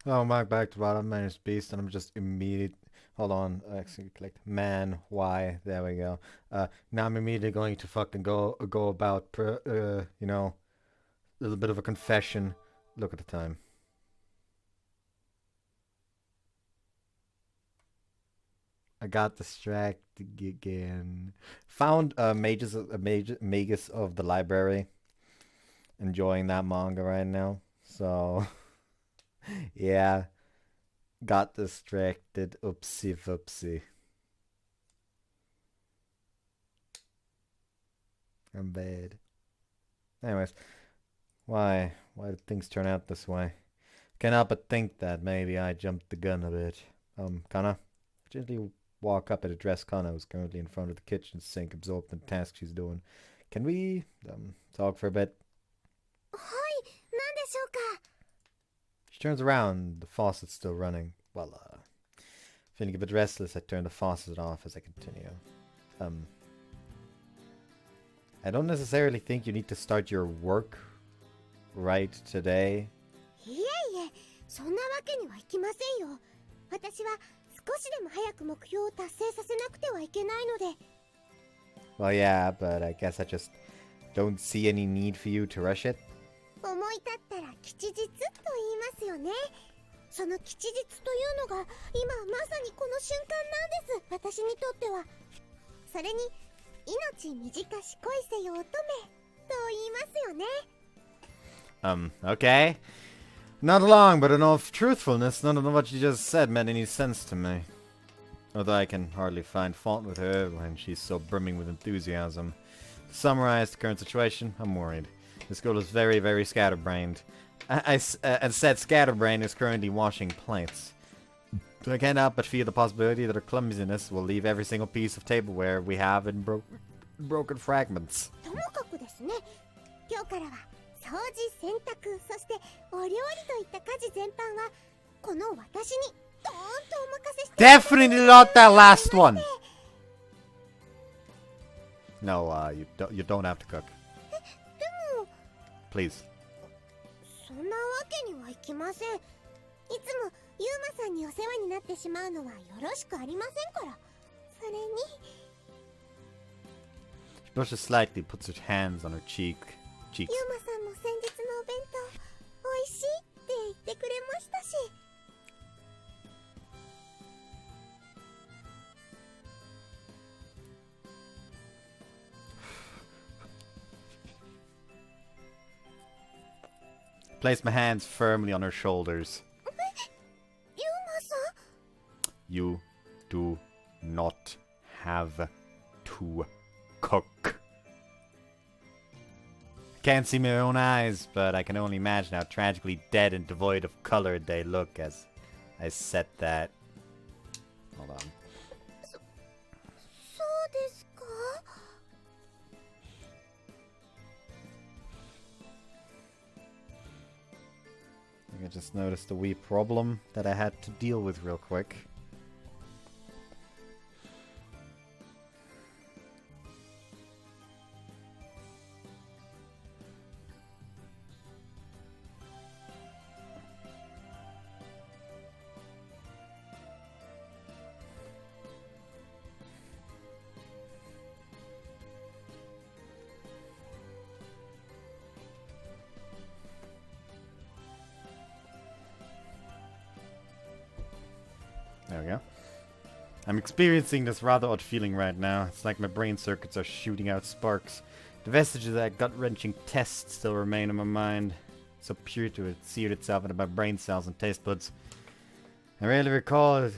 Oh, Mark back to bottom minus beast, and I'm just immediate. Hold on, I actually clicked man. Why? There we go. Now I'm immediately going to fucking go about, a little bit of a confession. Look at the time. I got distracted again. Found magus of the library. Enjoying that manga right now. So yeah, got distracted. Oopsie foopsie. I'm bad. Anyways, why did things turn out this way? Can't help but think that maybe I jumped the gun a bit. Kana, gently walk up and address Kana, who's currently in front of the kitchen sink, absorbed in the task she's doing. Can we talk for a bit? はい、何でしょうか。She turns around. The faucet's still running. Well, feeling a bit restless, I turn the faucet off as I continue. Um, I don't necessarily think you need to start your work right today. いえいえ、そんなわけにはいきませんよ。私は少しでも早く目標を達成させなくてはいけないので。Well, yeah, but I guess I just don't see any need for you to rush it. 思い立ったら吉日と言いますよね。その吉日というのが今まさにこの瞬間なんです。私にとっては。それに命短し恋せよ乙女と言いますよね。Okay. Not long, but in all truthfulness, none of what you just said made any sense to me. Although I can hardly find fault with her when she's so brimming with enthusiasm. To summarize the current situation, I'm worried. This girl is very, very scatterbrained. And said scatterbrain is currently washing plates. So I can't help but feel the possibility that her clumsiness will leave every single piece of tableware we have in broken fragments. ともかくですね、今日からは掃除、洗濯、そしてお料理といった家事全般はこの私にドーンとお任せして。 Definitely not that last one. No, you don't have to cook. でも Please. そんなわけにはいきません。いつもユーマさんにお世話になってしまうのはよろしくありませんから。それに She blushes slightly, puts her hands on her cheeks. ユーマさんも先日のお弁当おいしいって言ってくれましたし。Place my hands firmly on her shoulders. ユーマさん You do not have to cook. I can't see my own eyes, but I can only imagine how tragically dead and devoid of color they look as I said that. Hold on. そうですか。 I think I just noticed a wee problem that I had to deal with real quick. There we go. I'm experiencing this rather odd feeling right now. It's like my brain circuits are shooting out sparks. The vestiges of that gut-wrenching test still remain in my mind. So pure to it, seared itself into my brain cells and taste buds. I rarely recall it.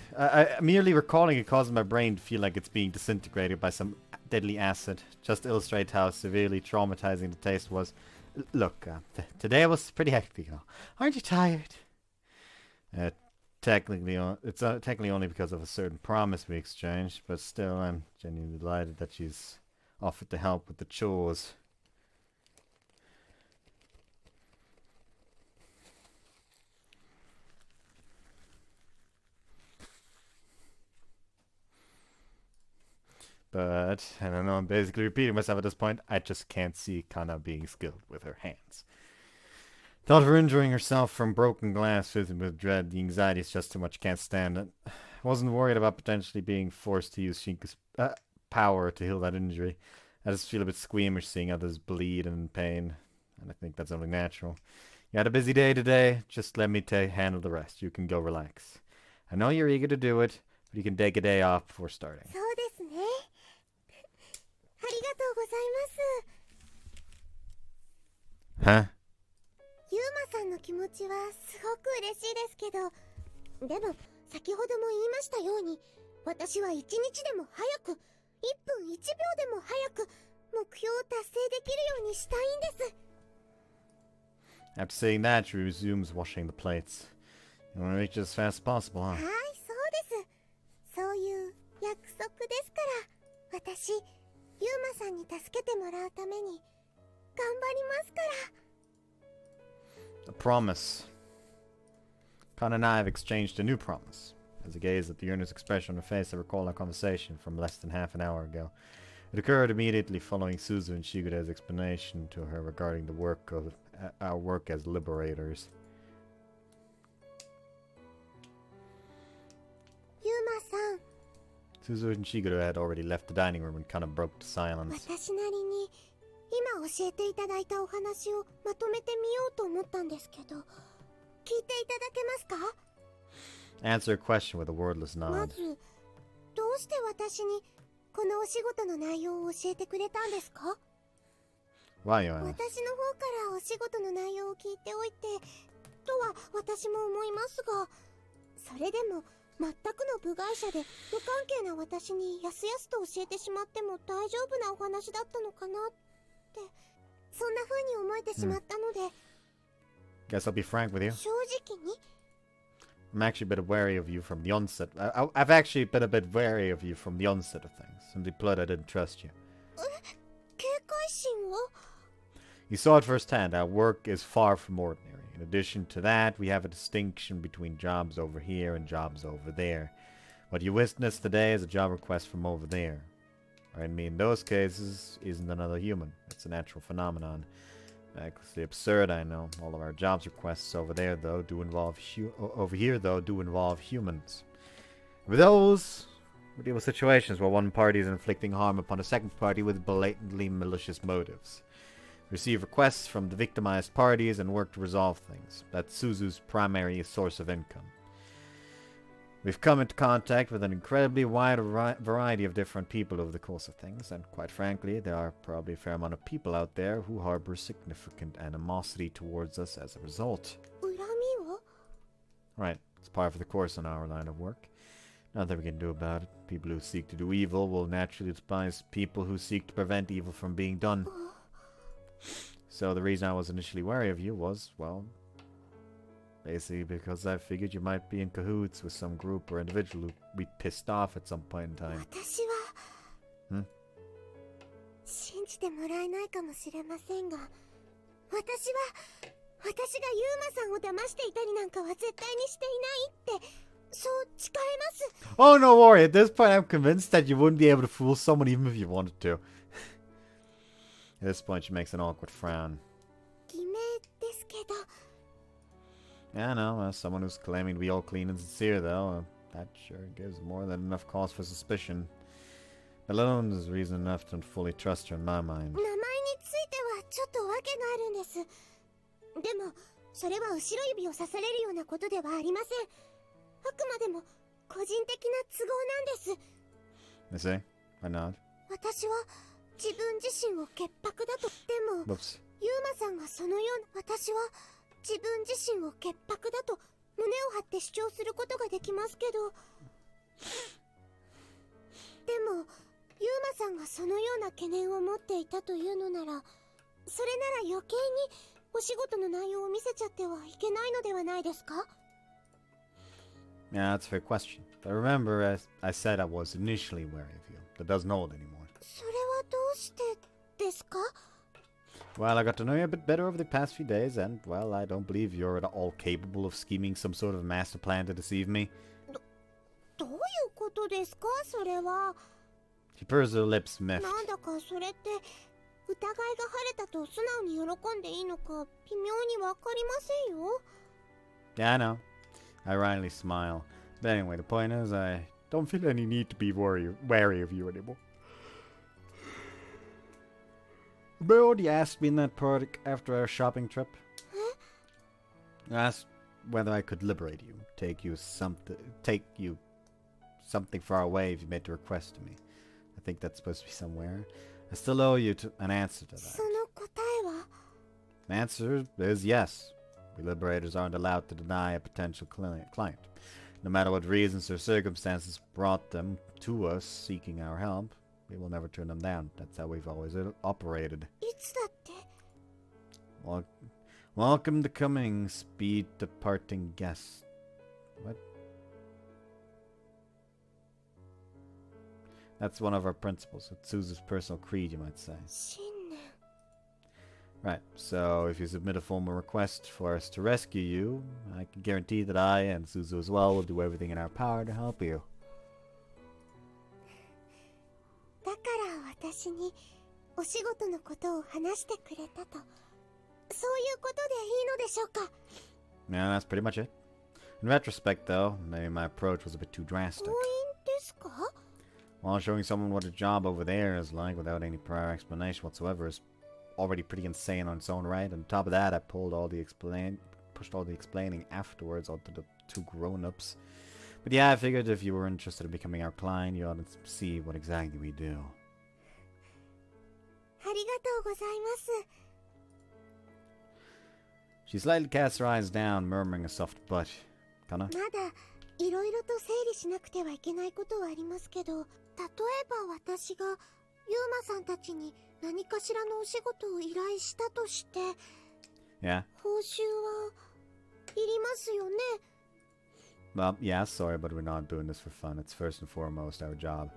Merely recalling it causes my brain to feel like it's being disintegrated by some deadly acid. Just to illustrate how severely traumatizing the taste was. Look, today was pretty hectic. Aren't you tired? It's technically only because of a certain promise we exchanged, but still, I'm genuinely delighted that she's offered to help with the chores. But, I don't know, I'm basically repeating myself at this point, I just can't see Kana being skilled with her hands. Thought of her injuring herself from broken glass filled with dread. The anxiety is just too much, can't stand it. I wasn't worried about potentially being forced to use Shinka's power to heal that injury. I just feel a bit squeamish seeing others bleed and in pain, and I think that's only natural. You had a busy day today, just let me handle the rest. You can go relax. I know you're eager to do it, but you can take a day off before starting. そうですね。ありがとうございます。Huh? ユーマさんの気持ちはすごく嬉しいですけど、でも先ほども言いましたように、私は1日でも早く、1分1秒でも早く目標を達成できるようにしたいんです。 After saying that, she resumes washing the plates. You want to reach as fast as possible, huh? はい、そうです。そういう約束ですから、私、ユーマさんに助けてもらうために頑張りますから。 A promise. Khan and I have exchanged a new promise. As I gazed at the earnest expression on her face, I recalled our conversation from less than half an hour ago. It occurred immediately following Suzu and Shigure's explanation to her regarding the work of our work as liberators. ユーマさん、 Suzu and Shigure had already left the dining room and kind of broke to silence. 私なりに今教えていただいたお話をまとめてみようと思ったんですけど、聞いていただけますか？ Answer a question with a wordless ま nod. ず、どうして私にこのお仕事の内容を教えてくれたんですか？ Why, you 私の方 ask? からお仕事の内容を聞いておいてとは私も思いますが、それでも全くの部外者で無関係な私にやすやすと教えてしまっても大丈夫なお話だったのかなって、そんな風に思えてしまったので、 Guess I'll be frank with you. 正直に I'm actually a bit wary of you from the onset. I've actually been a bit wary of you from the onset of things. Simply put, I didn't trust you. 警戒心を You saw it firsthand. Our work is far from ordinary. In addition to that, we have a distinction between jobs over here and jobs over there. What you witnessed today is a job request from over there. I mean, in those cases, isn't another human. It's a natural phenomenon. Recklessly absurd, I know. All of our jobs requests over there, though, do involve over here, though, do involve humans. With those, we deal with situations where one party is inflicting harm upon a second party with blatantly malicious motives. We receive requests from the victimized parties and work to resolve things. That's Suzu's primary source of income. We've come into contact with an incredibly wide variety of different people over the course of things, and quite frankly, there are probably a fair amount of people out there who harbor significant animosity towards us as a result. 恨みを Right, it's par for the course in our line of work. Nothing we can do about it. People who seek to do evil will naturally despise people who seek to prevent evil from being done. So the reason I was initially wary of you was, well, basically because I figured you might be in cahoots with some group or individual who'd be pissed off at some point in time. 私は、 Hmm? 信じてもらえないかもしれませんが、私がユーマさんを騙していたりなんかは絶対にしていないって、そう誓えます。 Oh, no worry. At this point, I'm convinced that you wouldn't be able to fool someone even if you wanted to. At this point, she makes an awkward frown. 偽名ですけど、 Yeah, I know. Someone who's claiming to be all clean and sincere, though, that sure gives more than enough cause for suspicion. Alone is reason enough to fully trust her in my mind. 名前についてはちょっと訳があるんです。でも、それは後ろ指を刺されるようなことではありません。あくまでも個人的な都合なんです。 You see? I nod. 私は自分自身を潔白だと。でも、 Whoops. ユーマさんがそのような、私は自分自身を潔白だと胸を張って主張することができますけど、でもユーマさんがそのような懸念を持っていたというのなら、それなら余計にお仕事の内容を見せちゃってはいけないのではないですか？ Yeah, that's a fair question. But remember, as I said, I was initially wary of you. That doesn't hold anymore. それはどうしてですか？ Well, I got to know you a bit better over the past few days, and, well, I don't believe you're at all capable of scheming some sort of master plan to deceive me. どういうことですか、それは。 She purrs her lips, miffed. なんだかそれって疑いが晴れたと素直に喜んでいいのか微妙にわかりませんよ。 Yeah, I know. I ironically smile. But anyway, the point is, I don't feel any need to be wary of you anymore. Remember you asked me in that park after our shopping trip? Huh? You asked whether I could liberate you, take you something far away if you made the request to me. I think that's supposed to be somewhere. I still owe you an answer to that. その答えは The answer is yes. We liberators aren't allowed to deny a potential client. No matter what reasons or circumstances brought them to us seeking our help, we will never turn them down. That's how we've always operated. いつだって Welcome to coming, speed departing guest. What? That's one of our principles. It's Suzu's personal creed, you might say. 信念 Right, so if you submit a formal request for us to rescue you, I can guarantee that I, and Suzu as well, will do everything in our power to help you. だから私にお仕事のことを話してくれたと、そういうことでいいのでしょうか。 Yeah, that's pretty much it. In retrospect, though, maybe my approach was a bit too drastic. 強引ですか？ While showing someone what a job over there is like without any prior explanation whatsoever is already pretty insane on its own right. And on top of that, I pushed all the explaining afterwards onto the two grown-ups. But yeah, I figured if you were interested in becoming our client, you ought to see what exactly we do. ありがとうございます。 She slightly cast her eyes down, murmuring a soft but. Kana? まだいろいろと整理しなくてはいけないことはありますけど、例えば私がユーマさんたちに何かしらのお仕事を依頼したとして、 Yeah? 報酬はいりますよね。 Well, yeah, sorry, but we're not doing this for fun. It's first and foremost our job.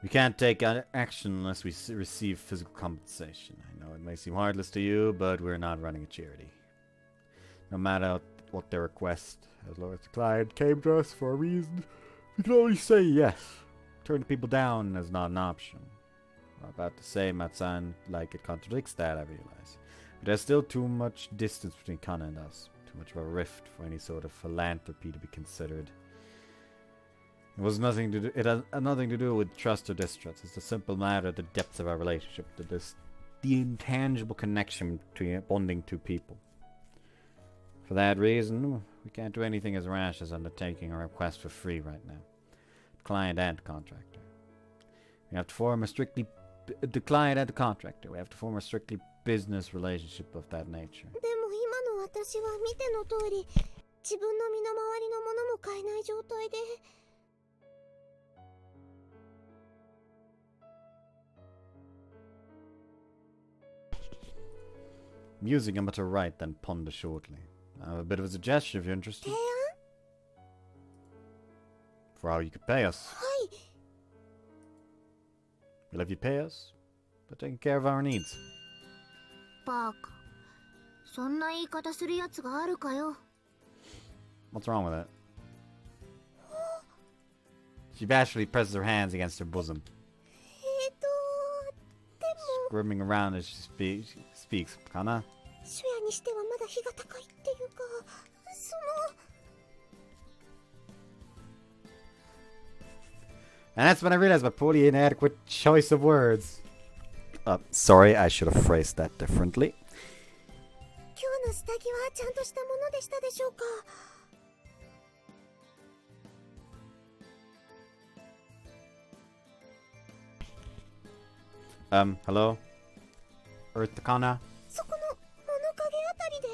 We can't take action unless we receive physical compensation. I know it may seem heartless to you, but we're not running a charity. No matter what their request, as long as the client came to us for a reason, we can only say yes. Turning people down is not an option. What I'm about to say might sound like it contradicts that, I realize. But there's still too much distance between Kana and us. Too much of a rift for any sort of philanthropy to be considered. It has nothing to do with trust or distrust. It's a simple matter of the depths of our relationship, the intangible connection between bonding two people. For that reason, we can't do anything as rash as undertaking a request for free right now. Client and contractor. We have to form a strictly the client and the contractor. We have to form a strictly business relationship of that nature. でも今の私は見ての通り、自分の身の回りのものも買えない状態で。 Musing, I'm to write, then ponder shortly. I have a bit of a suggestion if you're interested. 提案？ For how you could pay us. はい。 We'll have you pay us for taking care of our needs. バカ。そんな言い方するやつがあるかよ。 What's wrong with it? She bashfully presses her hands against her bosom, でも squirming around as she speaks. Kana? 初夜にしてはまだ日が高いっていうか、その。 And that's when I realized my poorly inadequate choice of words. Sorry, I should have phrased that differently. 今日の下着はちゃんとしたものでしたでしょうか。 Hello? Earth Kana? そこの物陰あたりで。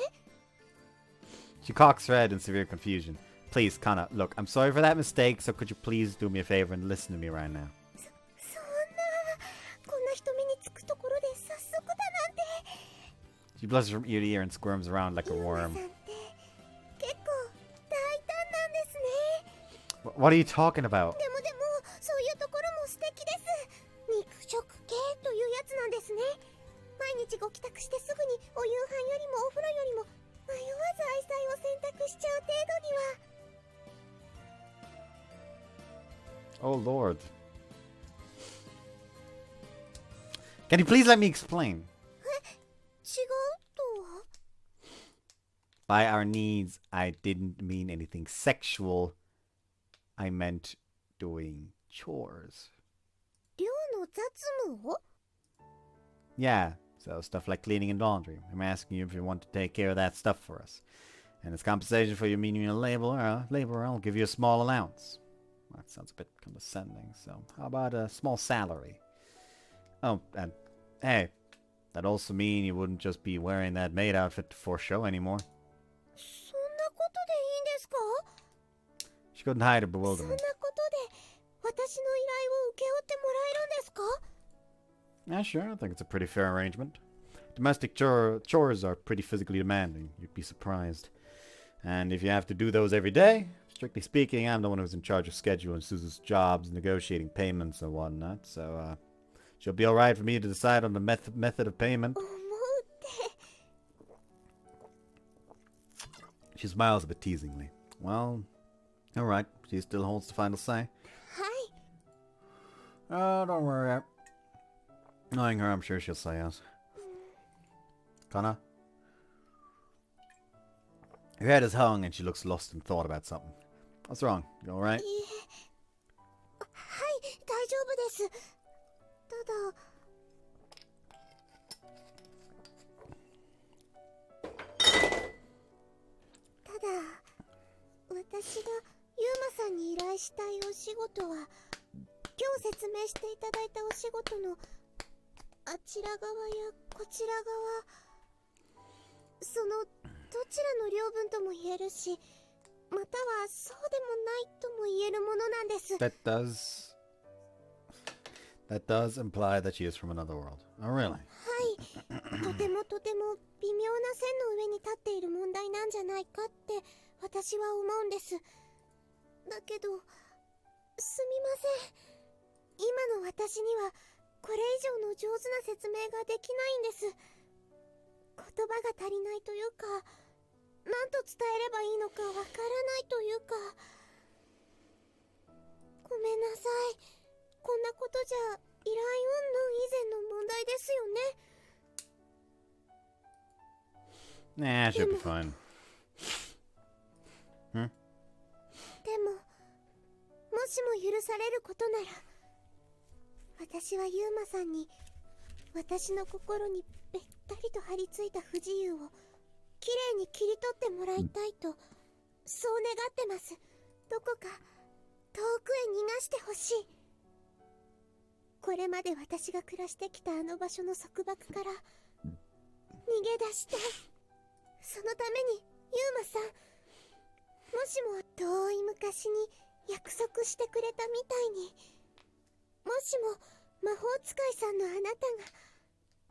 She cocks her head in severe confusion. Please, Kana, look, I'm sorry for that mistake, so could you please do me a favor and listen to me right now? そんな、こんな人目につくところで早速だなんて。 She blushes from ear to ear and squirms around like a ユーマ worm. さんって結構大胆なんですね。 What are you talking about? でもそういうところも素敵です。肉食系というやつなんですね。毎日ご帰宅してすぐにお夕飯よりもお風呂よりも迷わず愛妻を選択しちゃう程度には。 Oh, Lord. Can you please let me explain? 違うとは By our needs, I didn't mean anything sexual. I meant doing chores. 寮の雑務を Yeah, so stuff like cleaning and laundry. I'm asking you if you want to take care of that stuff for us. And as compensation for your menial labor, I'll give you a small allowance. That sounds a bit condescending, so how about a small salary? Oh, and hey, that'd also mean you wouldn't just be wearing that maid outfit for show anymore. そんなことでいいんですか She couldn't hide her そんな bewilderment. ことで私の依頼を請け負ってもらえるんですか Yeah, sure, I think it's a pretty fair arrangement. Domestic chores are pretty physically demanding, you'd be surprised. And if you have to do those every day, strictly speaking, I'm the one who's in charge of scheduling Suzu's jobs, negotiating payments and whatnot, so, she'll be alright for me to decide on the method of payment. 思うって She smiles a bit teasingly. Well, alright, she still holds the final say. はい Oh, don't worry. Knowing her, I'm sure she'll say yes. Kana? Her head is hung and she looks lost in thought about something. What's wrong? You alright? いいえはい大丈夫ですただただ私がユーマさんに依頼したいお仕事は今日説明していただいたお仕事のあちら側やこちら側そのどちらの両分とも言えるしまたはそうでもないとも言えるものなんです。 That does imply that she is from another world. Oh, really? はいとてもとても微妙な線の上に立っている問題なんじゃないかって私は思うんです。だけどすみません今の私にはこれ以上の上手な説明ができないんです。言葉が足りないというか何と伝えればいいのかわからないというかごめんなさいこんなことじゃ依頼云々以前の問題ですよね。 Nah, she'll be fine. でももしも許されることなら私はユーマさんに私の心にべったりと張り付いた不自由をきれいに切り取ってもらいたいとそう願ってます。どこか遠くへ逃がしてほしい。これまで私が暮らしてきたあの場所の束縛から逃げ出したい。そのためにユーマさんもしも遠い昔に約束してくれたみたいにもしも魔法使いさんのあなたが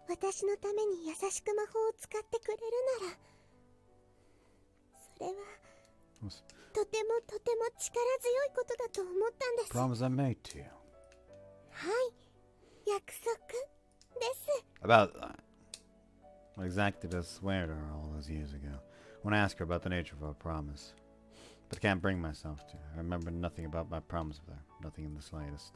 私のために優しく魔法を使ってくれるならそれはとてもとても力強いことだと思ったんです。 Promise I made to you. はい約束です。 About that. What exactly did I swear to her all those years ago? I want to ask her about the nature of our promise. But I can't bring myself to. I remember nothing about my promise with her. Nothing in the slightest.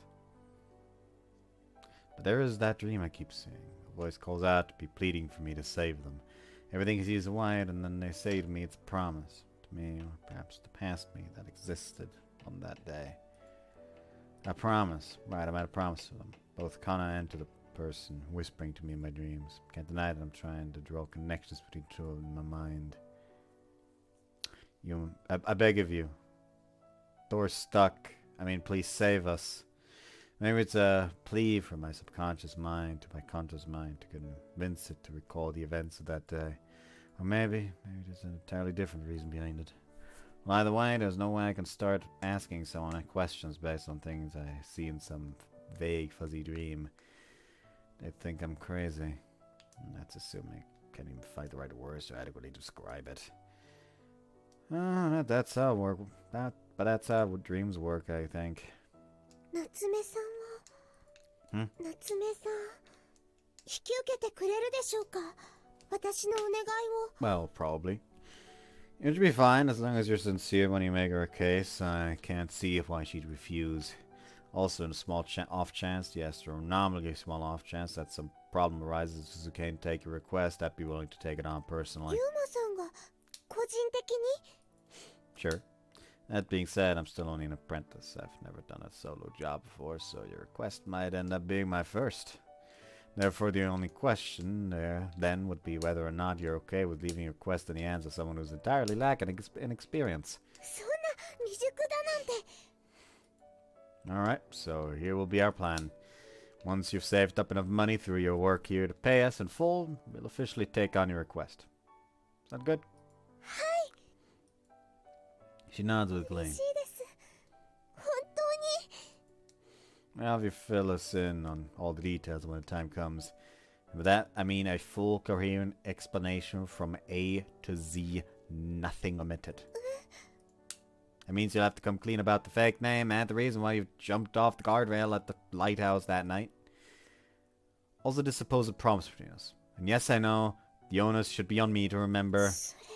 But there is that dream I keep seeing. A voice calls out to be pleading for me to save them. Everything is used white, and then they say to me it's a promise. To me, or perhaps to past me, that existed on that day. A promise. Right, I made a promise to them. Both Kana and to the person whispering to me in my dreams. Can't deny that I'm trying to draw connections between two of them in my mind. I beg of you. Door's stuck. I mean, please save us. Maybe it's a plea from my subconscious mind to my conscious mind to convince it to recall the events of that day. Or maybe there's an entirely different reason behind it. Well, either way, there's no way I can start asking someone questions based on things I see in some vague, fuzzy dream. They'd think I'm crazy. And that's assuming I can't even find the right words to adequately describe it. That's how work. But that's how dreams work, I think. 夏目さんは夏目さん引き受けてくれるでしょうか私のお願いを。 Well, probably. It should be fine as long as you're sincere when you make her a case. I can't see why she'd refuse. Also, in a small off chance, yes, or nominally small off chance that some problem arises, Suzuki can take your request, I'd be willing to take it on personally. ユーマさんが個人的に Sure. That being said, I'm still only an apprentice. I've never done a solo job before, so your request might end up being my first. Therefore, the only question there then would be whether or not you're okay with leaving your quest in the hands of someone who's entirely lacking in experience. そんな未熟だなんて Alright, so here will be our plan. Once you've saved up enough money through your work here to pay us in full, we'll officially take on your request. Is that good? はい She nods with 嬉 glee. しいです本当に I'll have you fill us in on all the details when the time comes. And with that, I mean a full coherent explanation from A to Z, nothing omitted. It means you'll have to come clean about the fake name and the reason why you jumped off the guardrail at the lighthouse that night. Also the supposed promise between us. And yes, I know, the onus should be on me to remember. それは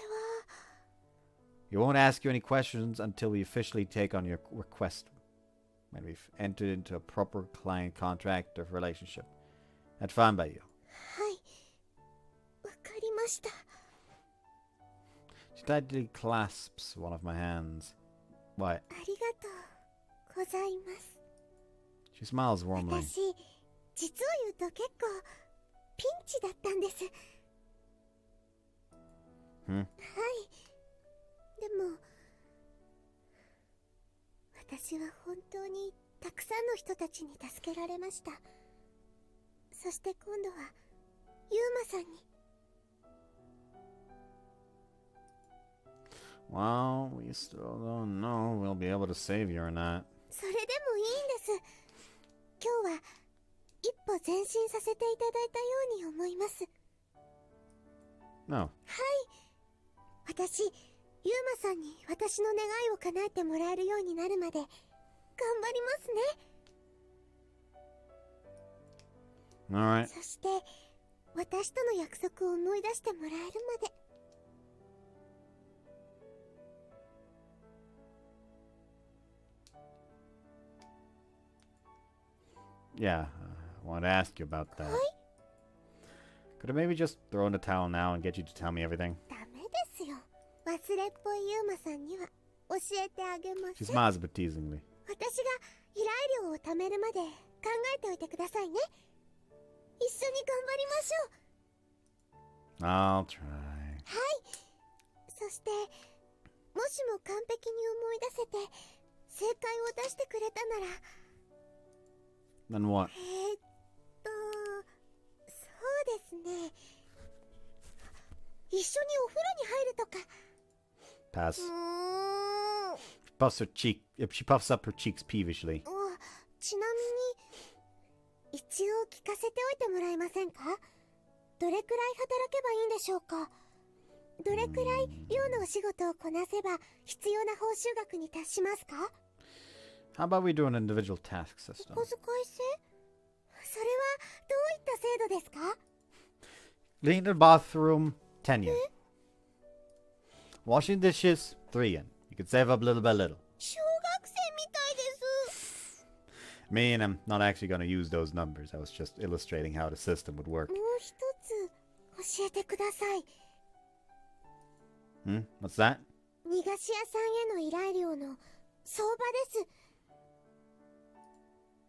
We won't ask you any questions until we officially take on your request. When we've entered into a proper client contract of relationship. That's fine by you. はいわかりました She tightly clasps one of my hands. What? ありがとうございます She smiles warmly. 私実を言うと結構ピンチだったんです Hmm? はいでも私は本当にたくさんの人たちに助けられましたそして今度はユーマさんに Well, we still don't know if we'll be able to save you or not. それでもいいんです今日は一歩前進させていただいたように思います No. はい私ユーマさんに私の願いを叶えてもらえるようになるまで頑張りますね Alright. そして私との約束を思い出してもらえるまで Yeah, I wanted to ask you about that. Could I maybe just throw in the towel now and get you to tell me everything? ダメですよ忘れっぽいユーマさんには教えてあげま She せん smiles a bit teasingly. 私が依頼料を貯めるまで考えておいてくださいね一緒に頑張りましょう I'll try. はいそしてもしも完璧に思い出せて正解を出してくれたなら Then what? そうですね一緒にお風呂に入るとか Pass. She puffs up her cheeks peevishly. ちなみに一応聞かせておいてもらえませんかどれくらい働けばいいんでしょうかどれくらい寮のお仕事をこなせば必要な報酬額に達しますか How about we do an individual task お system? 小遣い制それはどういった制度ですか Clean the bathroom, 10 yen. Washing dishes, 3 yen. You can save up little by little. 小学生みたいです Me and I'm not actually going to use those numbers. I was just illustrating how the system would work. もう一つ教えてください Hmm? What's that? 逃がし屋さんへの依頼料の相場です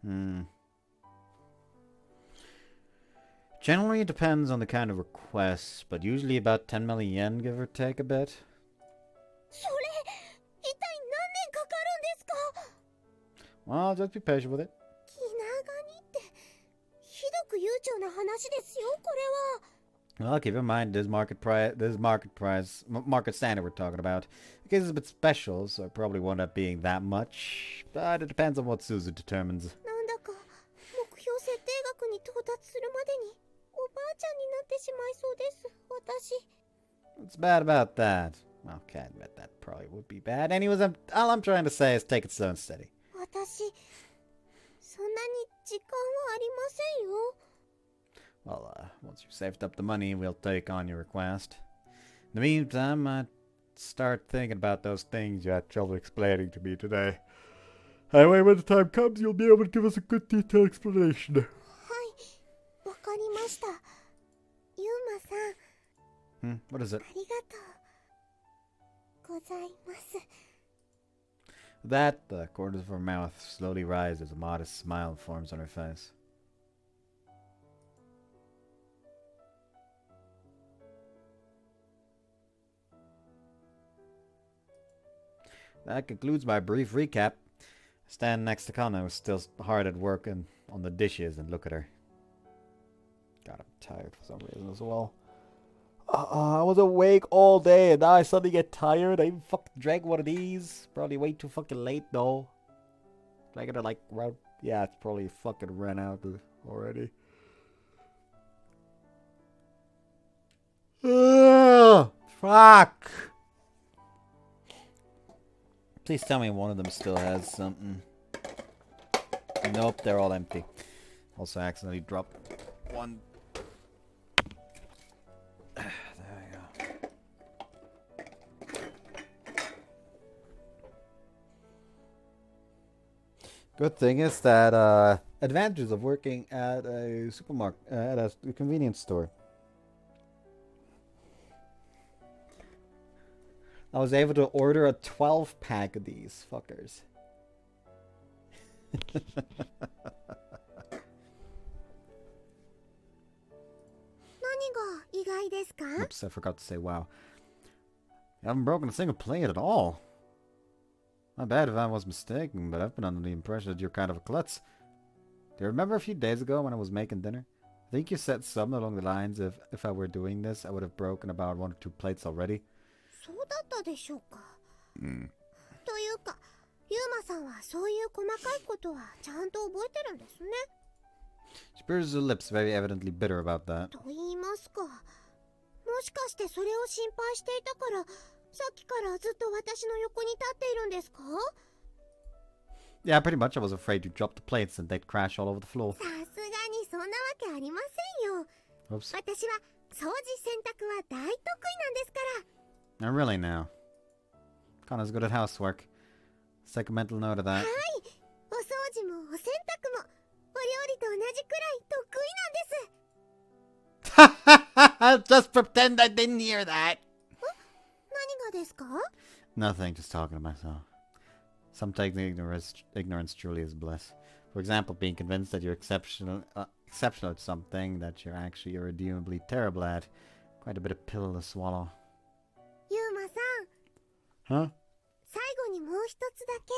Hmm. Generally, it depends on the kind of request, but usually about 10 million yen, give or take a bit. それ一体何年かかるんですか Well, just be patient with it. 気長にってひどく悠長な話ですよこれは Well, keep in mind this market standard we're talking about. The case is a bit special, so it probably won't end up being that much, but it depends on what Suzu determines. なんだか目標設定額に到達するまでにおばあちゃんになってしまいそうです私 What's bad about that? Well, okay, I admit that probably would be bad. Anyways, all I'm trying to say is take it slow and steady. 私そんなに時間はありませんよ Well, once you've saved up the money, we'll take on your request. In the meantime, I'd start thinking about those things you had trouble explaining to me today. Anyway, when the time comes, you'll be able to give us a good detailed explanation. はいわかりりました。ユーマさん。What is it? ありがとうございます。 With that, the corners of her mouth slowly rise as a modest smile forms on her face. That concludes my brief recap. I stand next to Kana, who's still hard at work on the dishes, and look at her. God, I'm tired for some reason as well. I was awake all day, and now I suddenly get tired. I even fucking drank one of these. Probably way too fucking late, though. Drank it like around... Yeah, it's probably fucking ran out already. Fuck! Please tell me one of them still has something. Nope, they're all empty. Also accidentally dropped one. There we go. Good thing is that advantages of working at a supermarket, at a convenience store. I was able to order a 12-pack of these fuckers. Oops, I forgot to say wow. You haven't broken a single plate at all. Not bad if I was mistaken, but I've been under the impression that you're kind of a klutz. Do you remember a few days ago when I was making dinner? I think you said something along the lines of, if I were doing this, I would have broken about 1 or 2 plates already. そうだったでしょうか。というか、ユーマさんはそういう細かいことはちゃんと覚えてるんですね。She purses her lips, very evidently bitter about that. と言いますか。もしかしてそれを心配していたから、さっきからずっと私の横に立っているんですか? Yeah, pretty much. I was afraid you'd drop the plates and they'd crash all over the floor. さすがにそんなわけありませんよ。 Oops. 私は掃除洗濯は大得意なんですから。 Not really now. Connor's good at housework. Let's take a mental note of that. はい。お掃除もお洗濯もお料理と同じくらい得意なんです。 Just pretend I didn't hear that. 何がですか? Nothing, just talking to myself. Some take the ignorance truly as bliss. For example, being convinced that you're exceptional at something that you're actually irredeemably terrible at. Quite a bit of pill to swallow. ユーマさん。 Huh? 最後にもう一つだけ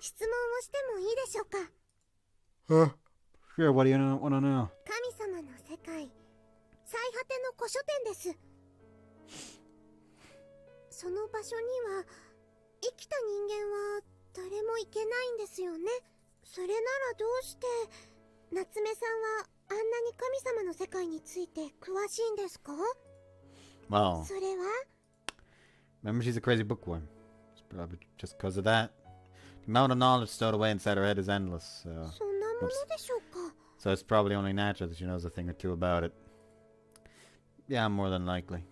質問をしてもいいでしょうか? Sure, what do you want to know? 神様の世界、最果ての古書店です。その場所には生きた人間は誰も行けないんですよね。それならどうして夏目さんはあんなに神様の世界について詳しいんですか? Well, それは remember, she's a crazy bookworm. It's probably just because of that. The amount of knowledge stowed away inside her head is endless, so... そんなものでしょうか? So it's probably only natural that she knows a thing or two about it. Yeah, more than likely.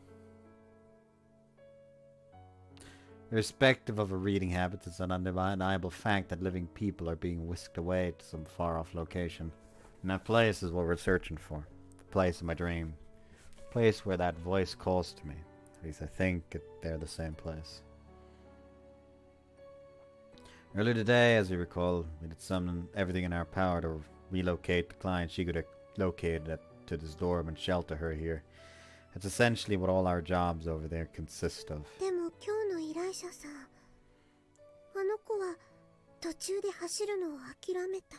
Irrespective of her reading habits, it's an undeniable fact that living people are being whisked away to some far-off location. And that place is what we're searching for. The place of my dream. The place where that voice calls to me. At least I think they're the same place. Earlier today, as you recall, we did summon everything in our power to relocate the client she could have located to this dorm and shelter her here. It's essentially what all our jobs over there consist of. でも今日の依頼者さん、あの子は途中で走るのを諦めた。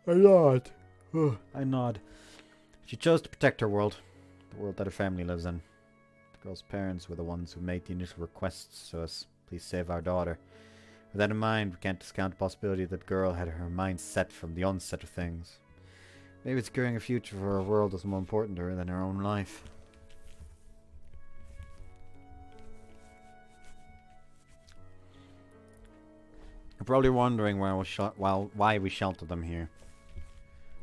I nod. She chose to protect her world. The world that her family lives in. The girl's parents were the ones who made the initial requests to us. Please save our daughter. With that in mind, we can't discount the possibility that the girl had her mind set from the onset of things. Maybe securing a future for her world was more important to her than her own life. You're probably wondering why we shelter them here.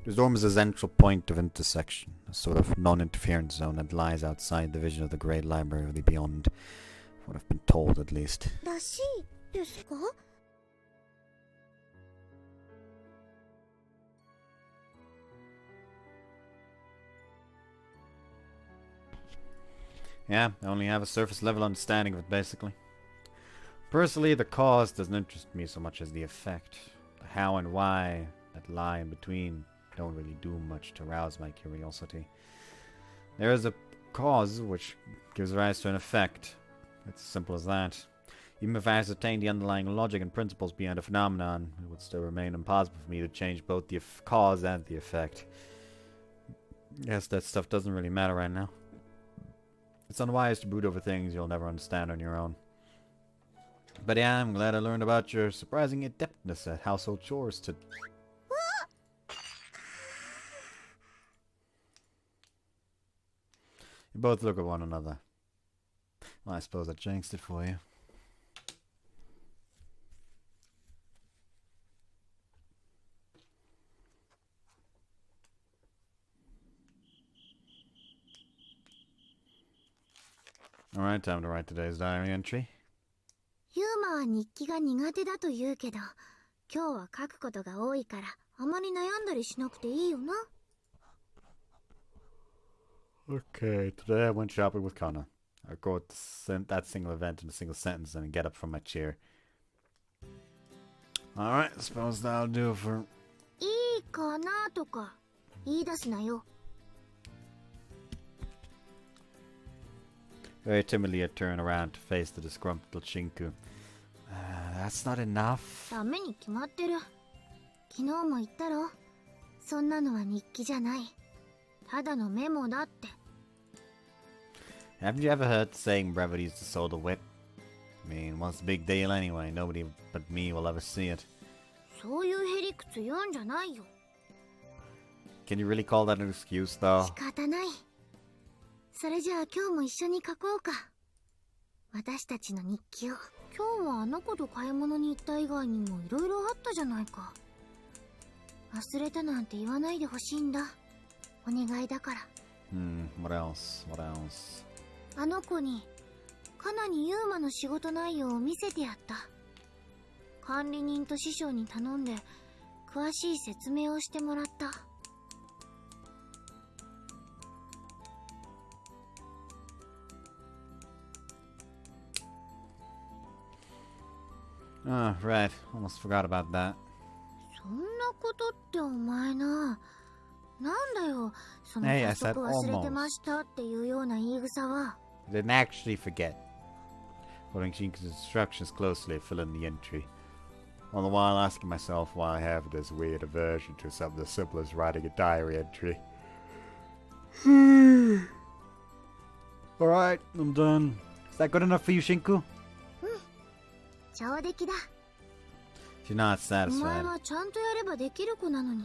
This dorm is a central point of intersection, a sort of non-interference zone that lies outside the vision of the great library of the beyond. What I've been told, at least. らしいですか? Yeah, I only have a surface level understanding of it, basically. Personally, the cause doesn't interest me so much as the effect. The how and why that lie in between don't really do much to rouse my curiosity. There is a cause which gives rise to an effect. It's as simple as that. Even if I ascertain the underlying logic and principles behind a phenomenon, it would still remain impossible for me to change both the cause and the effect. Yes, that stuff doesn't really matter right now. It's unwise to brood over things you'll never understand on your own. But yeah, I'm glad I learned about your surprising adeptness at household chores to... You both look at one another. Well, I suppose I jinxed it for you. Alright, time to write today's diary entry. ユーマは日記が苦手だと言うけど、今日は書くことが多いから、あまり悩んだりしなくていいよな。Okay, today I went shopping with Kana. I quote that single event in a single sentence and get up from my chair. Alright, I suppose that'll do for... いいかなとか、言い出すなよ。Very timidly I turn around to face the disgruntled Shinku. That's not enough. ダメに決まってる。昨日も言ったろ。そんなのは日記じゃない。ただのメモだって。Haven't you ever heard the saying brevity is the soul of wit? I mean, what's the big deal anyway? Nobody but me will ever see it. そういうへりくつ言うんじゃないよ。Can you really call that an excuse, though? 仕方ない。それじゃあ今日も一緒に書こうか。私たちの日記を。今日はあの子と買い物に行った以外にもいろいろあったじゃないか。忘れたなんて言わないでほしいんだ。お願いだから。what else? What else? あの子に、カナにユーマの仕事内容を見せてやった。管理人と師匠に頼んで、詳しい説明をしてもらった。Oh, right. Almost forgot about that. そんなことってお前な。なんだよ、その Hey, I 早 said 速忘れてましたっていうような言い草は。I didn't actually forget. Following Shinku's instructions closely, I fill in the entry. All the while asking myself why I have this weird aversion to something as simple as writing a diary entry. Alright, I'm done. Is that good enough for you, Shinku? 上出来だ。She's not お前 satisfied. はちゃんとやればできる子なのに。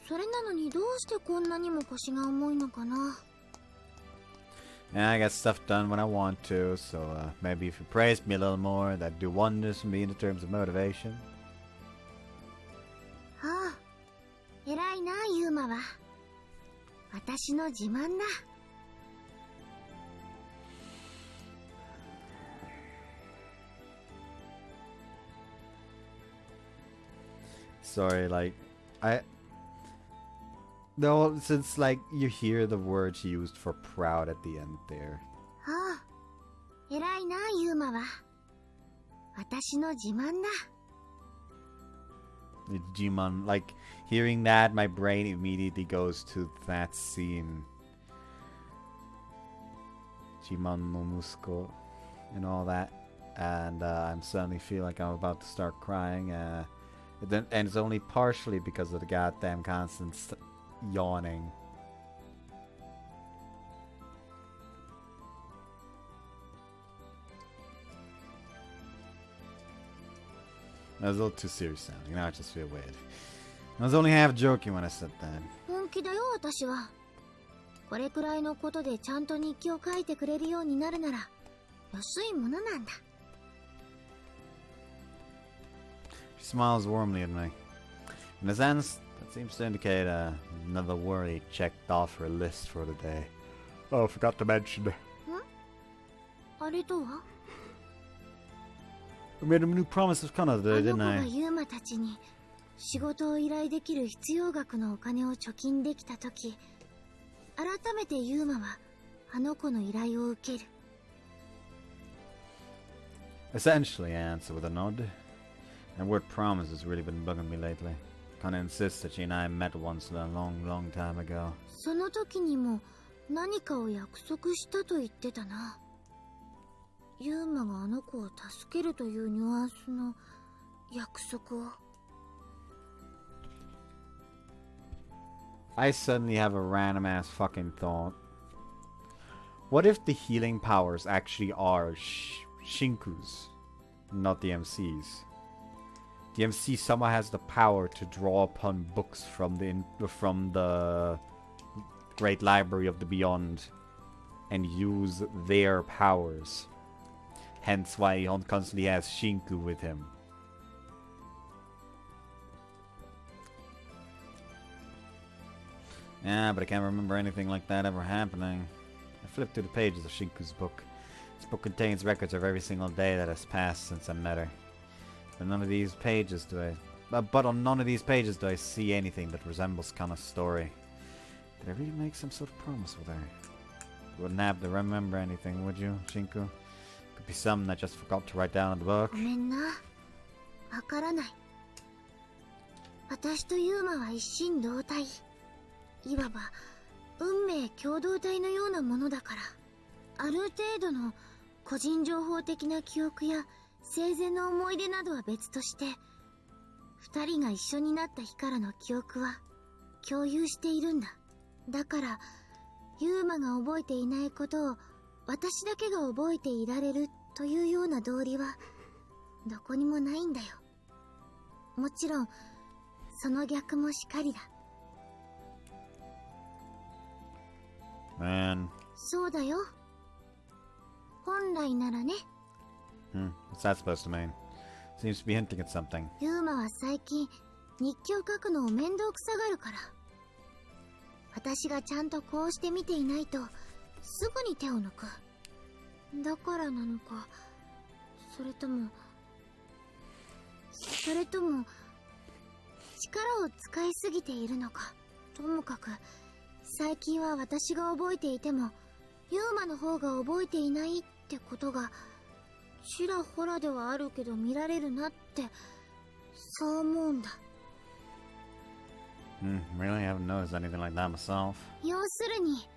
それなのにどうしてこんなにも腰が重いのかな。Yeah, I got stuff done when I want to, so maybe if you praised me a little more, that'd do wonders for me in terms of motivation. ああ、偉いな、ユーマは。私の自慢だ。Sorry, like, No, since, like, you hear the words used for proud at the end there. ああ、偉いな、ユーマは。私の自慢だ。The Jimon, like, hearing that, my brain immediately goes to that scene. Jimon no Musuko and all that. And I'm suddenly feel like I'm about to start crying. And it's only partially because of the goddamn constant yawning. That was a little too serious sounding. Now I just feel weird. I was only half joking when I said that. 本気だよ、私は。これくらいのことでちゃんと日記を書いてくれるようになるなら、安いものなんだ。She smiles warmly at me. In a sense, that seems to indicate another worry checked off her list for the day. Oh, forgot to mention. あれとは I made a new promise of Kana あ today, の子 didn't が I? ユーマたちに仕事を依頼できる必要額のお金を貯金できたとき、改めてユーマはあの子の依頼を受ける。 Essentially, I answer with a nod. That word promise has really been bugging me lately. Kinda insists that she and I met once a long time ago. その時にも何かを約束したと言ってたな。ユーマがあの子を助けるというニュアンスの約束を。 I suddenly have a random ass fucking thought. What if the healing powers actually are Shinku's, not the MC's? The MC somehow has the power to draw upon books from the Great Library of the Beyond and use their powers. Hence why he constantly has Shinku with him. Yeah, but I can't remember anything like that ever happening. I flipped through the pages of Shinku's book. This book contains records of every single day that has passed since I met her. But on none of these pages do I see anything that resembles Kana's story. Did I really make some sort of promise with her? You wouldn't have to remember anything, would you, Shinku? Could be something I just forgot to write down in the book. ごめんな。わからない。私とユーマは一心同体。いわば運命共同体のようなものだから。ある程度の個人情報的な記憶や生前の思い出などは別として、二人が一緒になった日からの記憶は共有しているんだ。だからユーマが覚えていないことを私だけが覚えていられるというような道理はどこにもないんだよ。もちろんその逆もしかりだ。 Man. そうだよ。本来ならね。What's that supposed to mean? Seems to be hinting at something. ユーマは最近日記を書くのを面倒くさがるから。私がちゃんとこうして見ていないとすぐに手を抜く。だからなのか、それとも力を使いすぎているのか。ともかく最近は私が覚えていてもユーマの方が覚えていないってことがちらほらではあるけど見られるなって、そう思うんだ。 Really? I haven't noticed anything like that myself. 要するに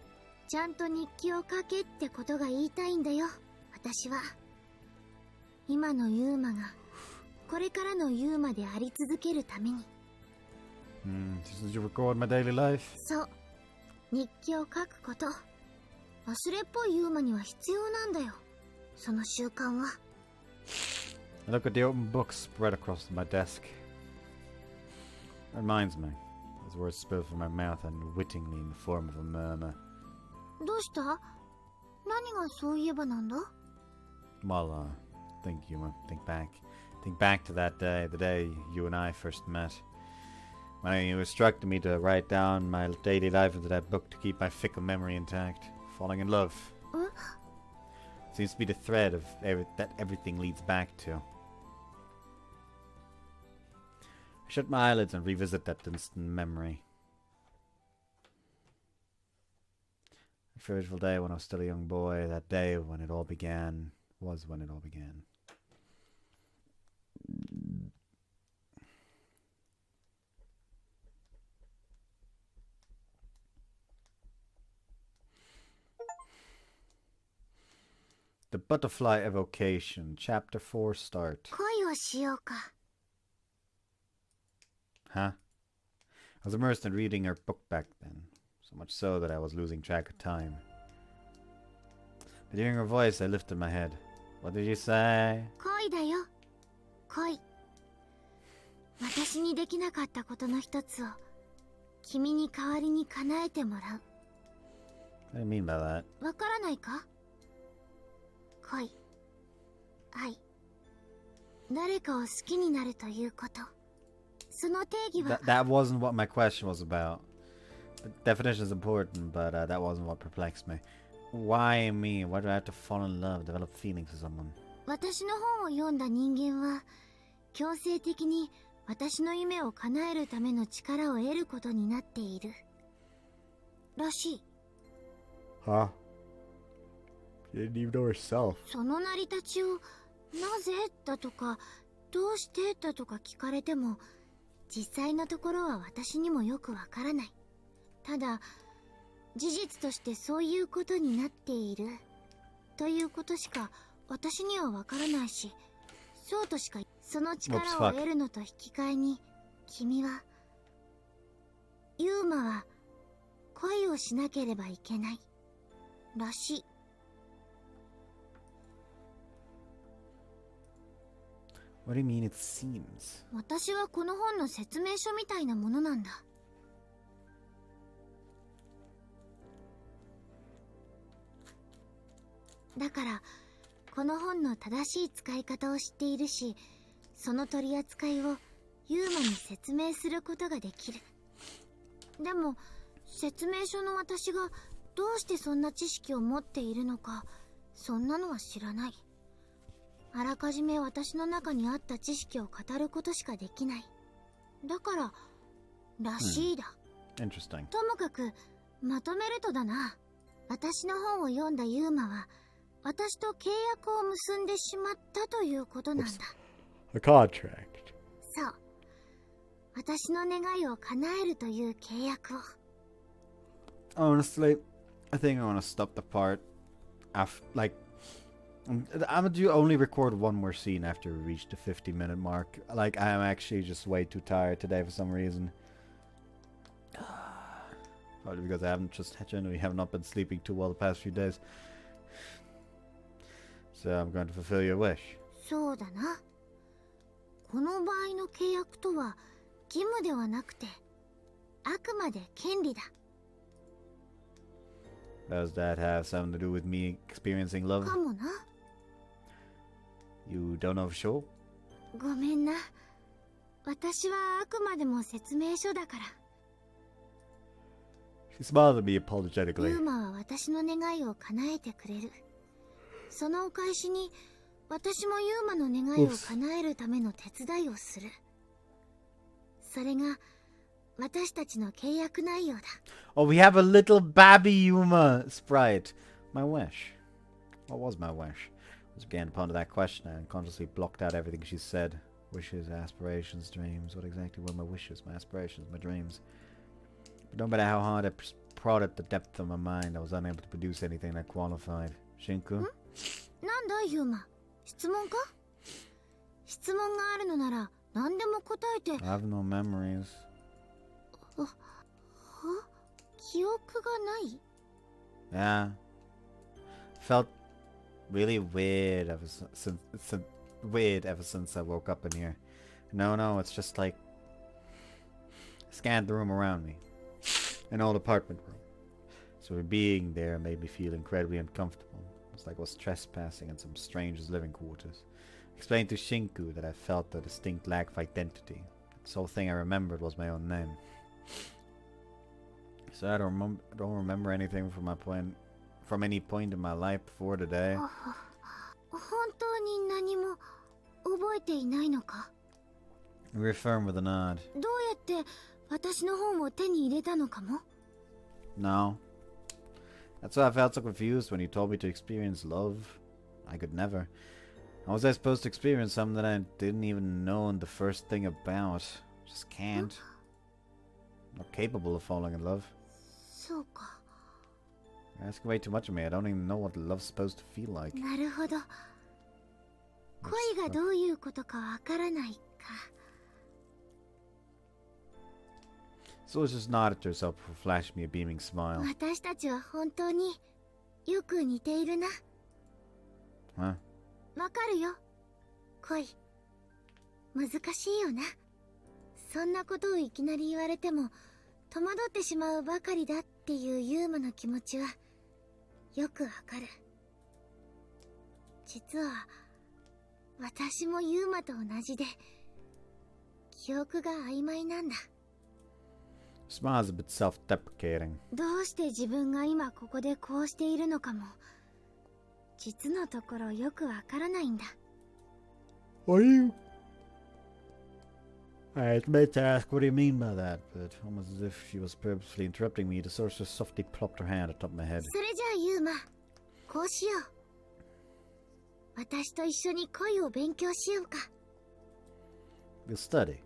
ちゃんと日記を書けってことが言いたいんだよ。私は今のユーマがこれからのユーマであり続けるために。Did you record my daily life? そう、日記を書くこと。忘れっぽいユーマには必要なんだよ、その習慣は。 I look at the open book spread across my desk. It reminds me. As words spill from my mouth unwittingly in the form of a murmur. どうした？何がそういえばなんだ？ Well, think back to that day, the day you and I first met. When you instructed me to write down my daily life into that book to keep my fickle memory intact. Falling in love. Seems to be the thread of that everything leads back to. I shut my eyelids and revisit that distant memory. A fateful day when I was still a young boy. That day when it all began was when it all began. The Butterfly Evocation, Chapter 4 Start. 恋をしようか。 Huh? I was immersed in reading her book back then, so much so that I was losing track of time. But hearing her voice, I lifted my head. What did you say? 恋だよ、恋。私にできなかったことの一つを君に代わりに叶えてもらう。 What do you mean by that? わからないか？恋、愛、誰かを好きになるということ。その定義は That wasn't what my question was about. The definition is important, but that wasn't what perplexed me. Why me? Why do I have to fall in love, develop feelings for someone? 私の本を読んだ人間は強制的に私の夢を叶えるための力を得ることになっているらしい。Huh? She didn't even know herself. その成り立ちをなぜだとかどうしてだとか聞かれても実際のところは私にもよくわからない。ただ事実としてそういうことになっているということしか私にはわからないし、そうとしか。その力を得るのと引き換えに君はユーマは恋をしなければいけないらしい。What do you mean it seems? 私はこの本の説明書みたいなものなんだ。だからこの本の正しい使い方を知っているし、その取り扱いをユーマに説明することができる。でも説明書の私がどうしてそんな知識を持っているのか、そんなのは知らない。あらかじめ私の中にあった知識を語ることしかできない。だかららしいだ。Interesting. ともかくまとめるとだな、私の本を読んだユーマは私と契約を結んでしまったということなんだ。A contract. そう、私の願いを叶えるという契約を。Honestly, I think I want to stop the part after, like, I'm gonna only record one more scene after we reach the 50-minute mark. Like, I am actually just way too tired today for some reason. Probably because I genuinely have not been sleeping too well the past few days. So I'm going to fulfill your wish. そうだな。この場合の契約とは義務ではなくて、あくまで権利だ。Does that have something to do with me experiencing love? かもな。You don't know for sure? ごめんな。私はあくまでも説明書だから。She smiled at me ユ apologetically. ーマは私の願いを叶えてくれる。そのお返しに私もユーマの願いを叶えるための手伝いをする。それが私たちの契約内容だ。Oh, we have a little baby Yuma sprite. My wish. What was my wish? I was began to ponder that question. I unconsciously blocked out everything she said. Wishes, aspirations, dreams. What exactly were my wishes, my aspirations, my dreams? But no matter how hard I prodded the depth of my mind, I was unable to produce anything that qualified. Shinku? なんだユーマ、質問か？質問があるのなら何でも答えて。I have no memories. 記憶がない？ Yeah. Felt really weird ever since I woke up in here. No, it's just like I scanned the room around me. An old apartment room. So being there made me feel incredibly uncomfortable. It was like I was trespassing in some stranger's living quarters. I explained to Shinku that I felt a distinct lack of identity. The sole thing I remembered was my own name. So I don't remember anything from any point in my life before today. 本当に何も覚えていないのか？ We affirmed with a nod. どうやって私の本を手に入れたのかも？ No. That's why I felt so confused when you told me to experience love. I could never. How was I supposed to experience something that I didn't even know the first thing about? Just can't. I'm not capable of falling in love. そうか。 You're asking way too much of me. I don't even know what love's supposed to feel like. なるほど。恋がどういうことかわからないか。So just nodded to herself before flashing me a beaming smile. 私たちは本当によく似ているな。Huh? わかるよ。恋。難しいよな。そんなことをいきなり言われても戸惑ってしまうばかりだっていうユーマの気持ちはよくわかる。実は私もユーマと同じで記憶が曖昧なんだ。Smile's a bit self-deprecating. どうして自分が今ここでこうしているのかも実のところよくわからないんだ。What do you? I meant to ask what do you mean by that, but almost as if she was purposefully interrupting me, the sorceress softly plopped her hand atop my head. それじゃあユーマ、こうしよ私と一緒に恋を勉強しようか。We'll study.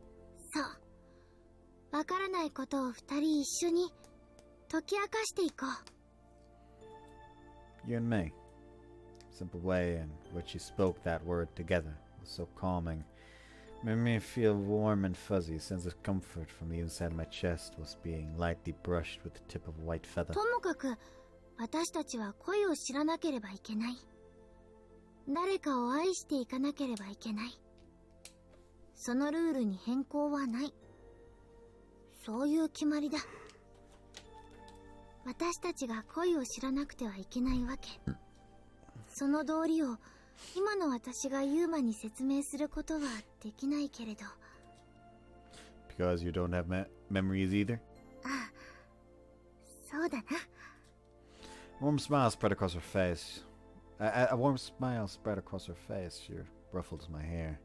そう。わからないことを二人一緒に解き明かしていこYou and me. Simple way in which you spoke that word together was so calming. Made me feel warm and fuzzy, a sense of comfort from the inside of my chest was being lightly brushed with the tip of a white feather. う。ともかく、私たちは恋を知らなければいけない。誰かを愛していかなければいけない。そのルールに変更はない。そういう決まりだ。私たちが恋を知らなくてはいけないわけ。その道理を今の私がユーマに説明することはできないけれど。Because you don't have memories either? ああ、そうだな。A warm smile spread across her face. A warm smile spread across her face. She ruffled my hair.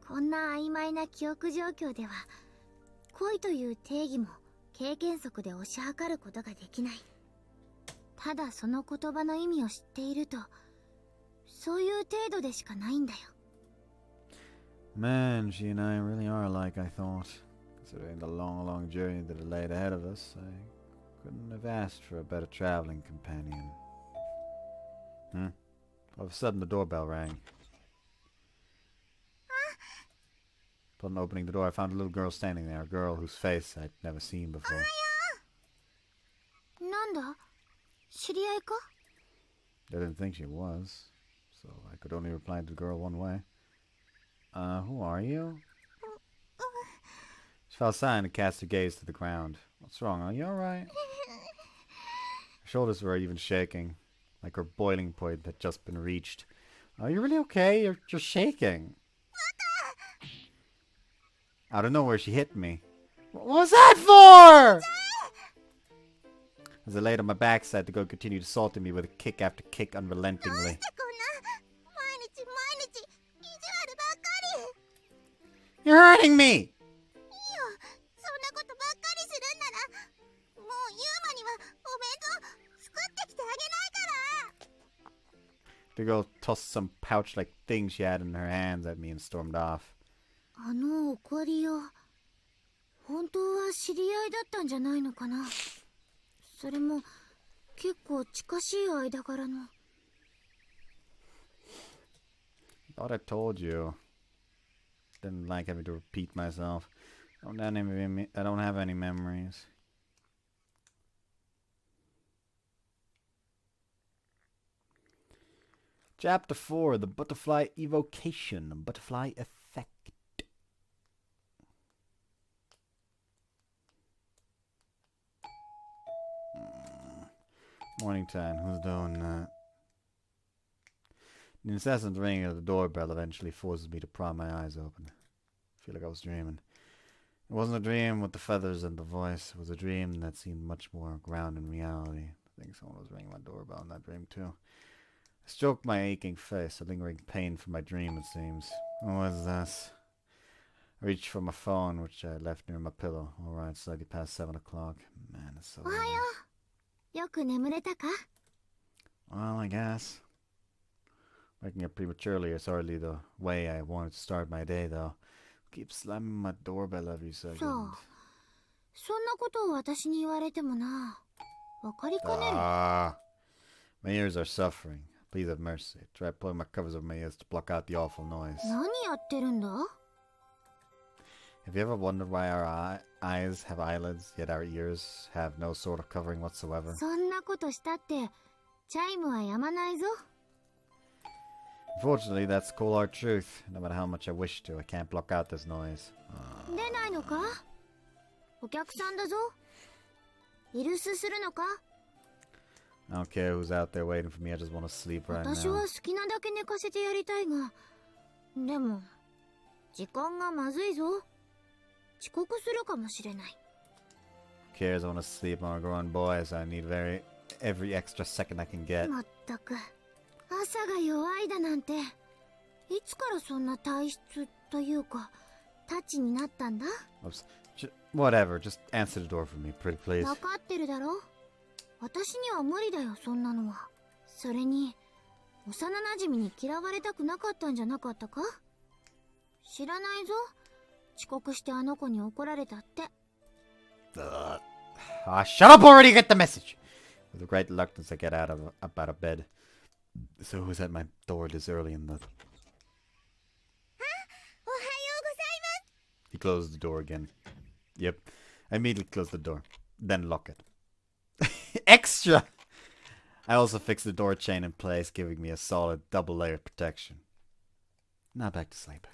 こんな曖昧な記憶状況では、恋という定義も経験則で推し量ることができない。ただその言葉の意味を知っていると、そういう程度でしかないんだよ。Man, she and I really are alike, I thought. Considering the long journey that laid ahead of us, I couldn't have asked for a better traveling companion. All of a sudden, the doorbell rang. Upon opening the door, I found a little girl standing there, a girl whose face I'd never seen before. なんだ？知り合いか？ I didn't think she was, so I could only reply to the girl one way. Who are you? She fell silent and cast her gaze to the ground. What's wrong? Are you alright? Her shoulders were even shaking, like her boiling point had just been reached. Are you really okay? You're shaking. Out of nowhere, she hit me. What was that for? As I laid on my backside, the girl continued assaulting me with a kick after kick unrelentingly. You're hurting me! The girl tossed some pouch-like thing she had in her hands at me and stormed off. あの怒りよ、本当は知り合いだったんじゃないのかな。それも結構近しい間柄の。Thought I told you. Didn't like having to repeat myself. I don't have any memories. Chapter 4, the butterfly evocation, butterfly effect. Morning time, who's doing that? The incessant ringing of the doorbell eventually forces me to pry my eyes open. I feel like I was dreaming. It wasn't a dream with the feathers and the voice. It was a dream that seemed much more grounded in reality. I think someone was ringing my doorbell in that dream too. I stroked my aching face, a lingering pain from my dream it seems. What was this? I reached for my phone, which I left near my pillow. Alright, slightly past 7 o'clock. Man, it's so late. よく眠れたか? Well, I guess. Waking up prematurely is hardly the way I wanted to start my day, though. Keep slamming my doorbell every second. そう。そんなことを私に言われてもな。わかりかねる。My ears are suffering. Please have mercy. Try pulling my covers over my ears to block out the awful noise. 何やってるんだ? Have you ever wondered why our eyes have eyelids, yet our ears have no sort of covering whatsoever? そんなことしたって、チャイムはやまないぞ。Unfortunately, that's cold hard truth. No matter how much I wish to, I can't block out this noise. 出ないのか? お客さんだぞ。居留守するのか? I don't care who's out there waiting for me. I just want to sleep right now. 私は好きなだけ寝かせてやりたいが、でも時間がまずいぞ。遅刻するかもしれない。Who cares? I want to sleep. I'm a grown boy, so I need every extra second I can get. まったく、朝が弱いだなんて。いつからそんな体質というか、タチになったんだ? Whatever, just answer the door for me, pretty please. わかってるだろ? 私には無理だよ、そんなのは。それに、幼馴染に嫌われたくなかったんじゃなかったか？知らないぞ。遅刻してあの子に怒られたって。Shut up already, get the message! With a great reluctance, I get up out of bed. So who's at my door this early in the... He closed the door again. Yep. I immediately close the door. Then lock it. Extra! I also fixed the door chain in place, giving me a solid double-layered protection. Now back to sleep.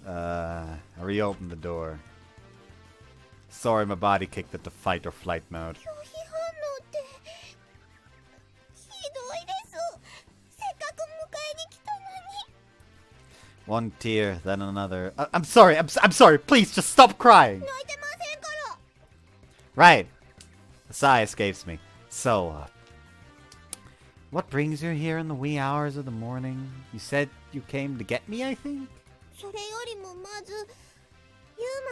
I reopened the door. Sorry, my body kicked into fight or flight mode. One tear, then another. I'm sorry, I'm sorry, please just stop crying! Right! A sigh escapes me. So, what brings you here in the wee hours of the morning? You said you came to get me, I think? それよりもまず、ユー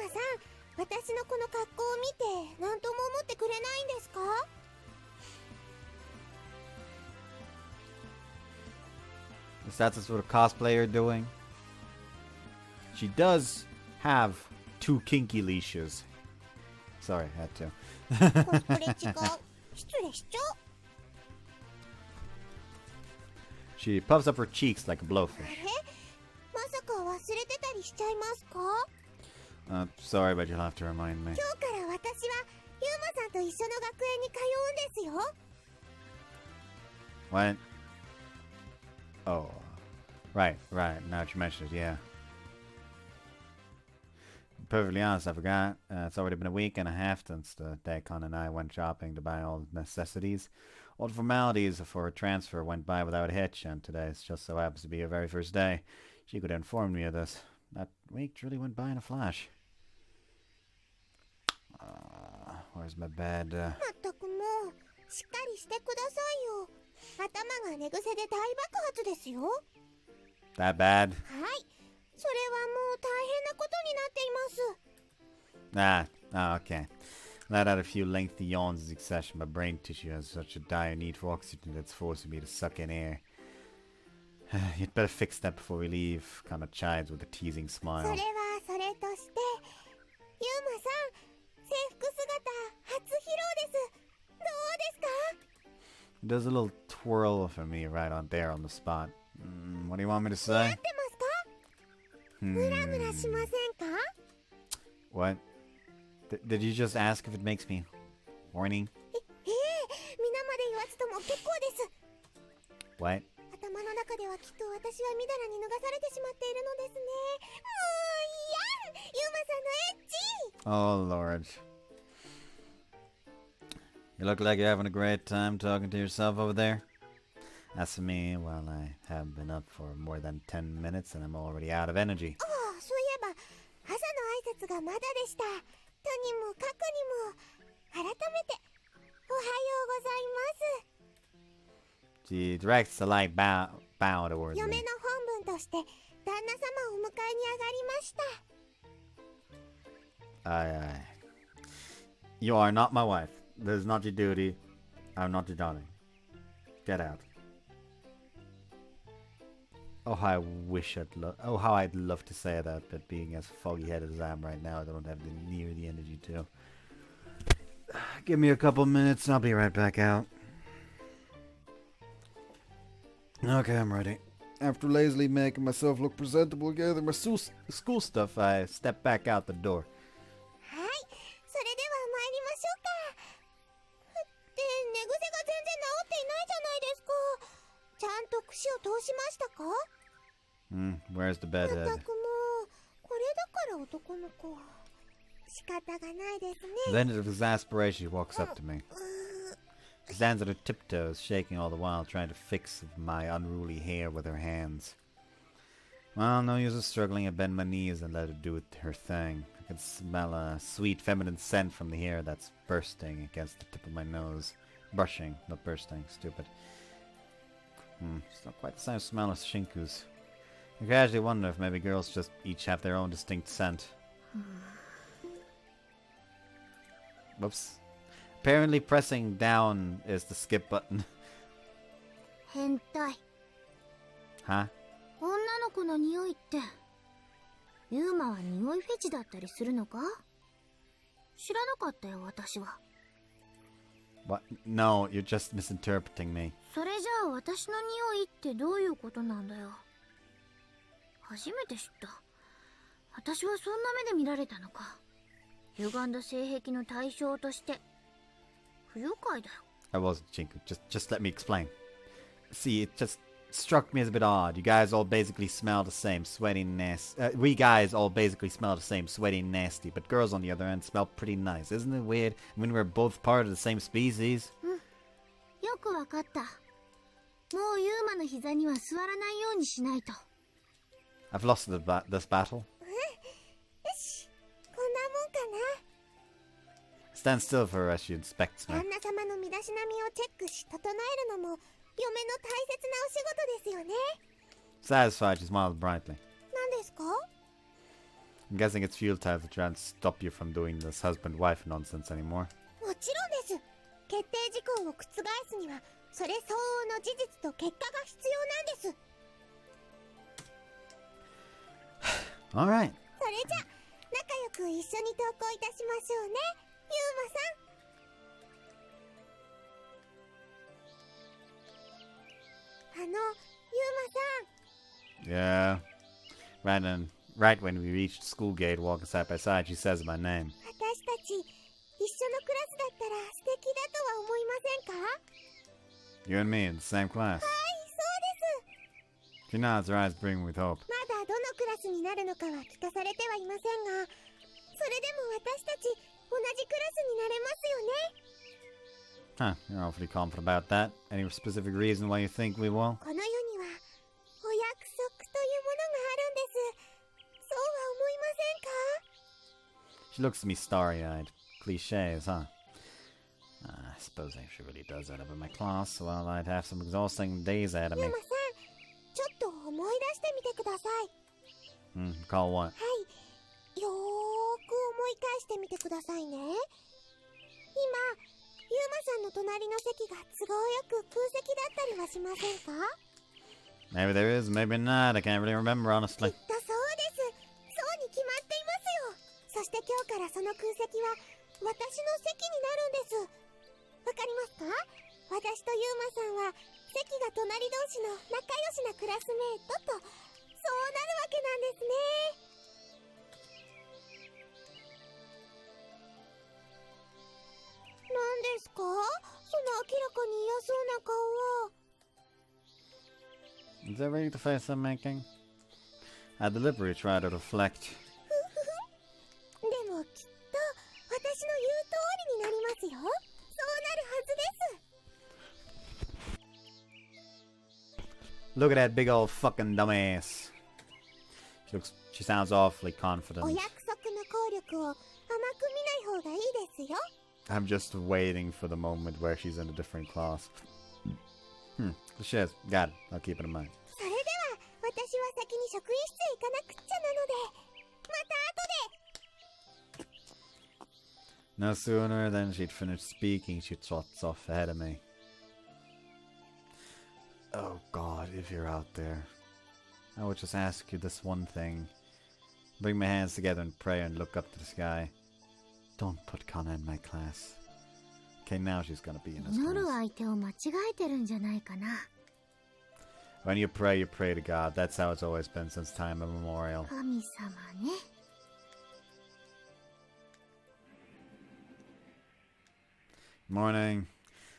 マさん、私のこの格好を見て何とも思ってくれないんですか？ Is that the sort of cosplay you're doing? She does have 2 kinky leashes. Sorry, I had to. コスプレ違う。失礼しちゃう。 She puffs up her cheeks like a blowfish. まさか忘れてたりしちゃいますか？ Sorry, but you'll have to remind me. 今日から私はユーマさんと一緒の学園に通うんですよ。 What? Oh. Right. Now that you mentioned it, yeah. Perfectly honest, I forgot. It's already been a week and a half since the day Con and I went shopping to buy all the necessities. All the formalities for a transfer went by without a hitch, and today just so happens to be her very first day. She could have informed me of this. That week really went by in a flash. Where's my bed? まったくもう、しっかりしてくださいよ。頭が寝癖で大爆発ですよ。 That bad? はい。それはもう大変なことになっています。 Okay. Let out a few lengthy yawns in succession. My brain tissue has such a dire need for oxygen that's forcing me to suck in air. You'd better fix that before we leave, kind of chides with a teasing そ smile. れはそれとして、ユーマさん、制服姿初披露です。どうですか？ Does a little twirl for me right on there on the spot. What do you want me to 合 say? ってますか？ムラムラしませんか？ What? Did you just ask if it makes me horny? 皆まで言わずとも結構です。 What? 頭の中ではきっと私はみだらに脱がされてしまっているのですね。もういや、ユーマさんのエッチ。 Oh, Lord. You look like you're having a great time talking to yourself over there. As for me, well, I haven't been up for more than 10 minutes and I'm already out of energy. ああ、そういえば朝の挨拶がまだでした。とにもかくにも改めておはようございます。 She directs a light bow towards 嫁 me. の本分として旦那様をお迎えに上がりました。 Aye. You are not my wife. This is not your duty. I'm not your darling. Get out. Oh, how I'd love to say that, but being as foggy-headed as I am right now, I don't have near the energy to. Give me a couple minutes and I'll be right back out. Okay, I'm ready. After lazily making myself look presentable, gather my school stuff, I step back out the door. はい、それでは参りましょうか。って寝癖が全然治っていないじゃないですか。ちゃんと櫛を通しましたか？ Where's the まったく bedhead? もうこれだから男の子。仕方がないですね。 Then, of exasperation, she walks up to me. She stands on her tiptoes, shaking all the while, trying to fix my unruly hair with her hands. Well, no use of struggling. I bend my knees and let her do her thing. I can smell a sweet feminine scent from the hair that's bursting against the tip of my nose. Brushing, not bursting. Stupid. It's not quite the same smell as Shinku's. I casually wonder if maybe girls just each have their own distinct scent. Whoops. Apparently pressing down is the skip button. 変態。 Huh? 女の子の匂いって、ユーマは匂いフェチだったりするのか？知らなかったよ、私は。What? No, you're just misinterpreting me. それじゃあ私の匂いってどういうことなんだよ。初めて知った。私はそんな目で見られたのか。歪んだ性癖の対象として。不愉快だよ。I wasn't, Chinku. Just let me explain. See, it just struck me as a bit odd. You guys all basically smell the same, sweaty, nasty. We guys all basically smell the same, sweaty, nasty. But girls, on the other end, smell pretty nice. Isn't it weird when we're both part of the same species? よくわかった。もうユーマの膝には座らないようにしないと。I've lost this battle. よし、こんなもんかな。 Stand still for her as she inspects me. 旦那様の身だしなみをチェックし整えるのも嫁の大切なお仕事ですよね。 Satisfied, she smiled brightly. 何ですか？ I'm guessing it's futile to try and stop you from doing this husband-wife nonsense anymore. もちろんです。決定事項を覆すにはそれ相応の事実と結果が必要なんです。 Alright. それじゃ仲良く一緒に投稿いたしましょうね、ユーマさん。 Yeah. Right when we reached the school gate, walking side by side, she says my name. 私たち一緒のクラスだったら素敵だとは思いませんか？ You and me in the same class. はい、そうです。 She nods, her eyes brimming with hope. まだどのクラスになるのかは聞かされてはいませんが、それでも私たち同じクラスになれますよね。 Huh, you're awfully confident about that. Any specific reason why you think we will? この世にはお約束というものがあるんです。そうは思いませんか？ She looks at me starry-eyed. Cliches, huh? I suppose if she really does end up in my class, well, I'd have some exhausting days ahead of ユ me. ーマさん、ちょっと思い出してみてください。 Call what? はい、よーく思い返してみてくださいね。今、ユーマさんの隣の席が都合よく空席だったりはしませんか？ Maybe there is, maybe not. I can't really remember, き honestly. っとそうです。そうに決まっていますよ。そして今日からその空席は私の席になるんです。わかりますか？私とユーマさんは席が隣同士の仲良しなクラスメートと、そうなるわけなんですね。何ですか？その明らかに嫌そうな顔は。 Is that really the face I'm making? I deliberately try to reflect. でもきっと私の言う通りになりますよ。そうなるはずです。 Look at that big old fucking dumbass. She sounds awfully お confident. 約束の効力を甘く見ない方がいいですよ。 I'm just waiting for the moment where she's in a different class. Cliches. Got it. I'll keep it in mind. それでは私は先に職員室へ行かなくっちゃなので、また後で。 No sooner than she'd finished speaking, she trots off ahead of me. Oh God, if you're out there, I would just ask you this one thing. Bring my hands together in prayer and look up to the sky. Don't put Kana in my class. Okay, now she's gonna be in his 祈る class. 相手を間違えてるんじゃないかな。 When you pray to God. That's how it's always been since time immemorial. 神様ね。 Morning.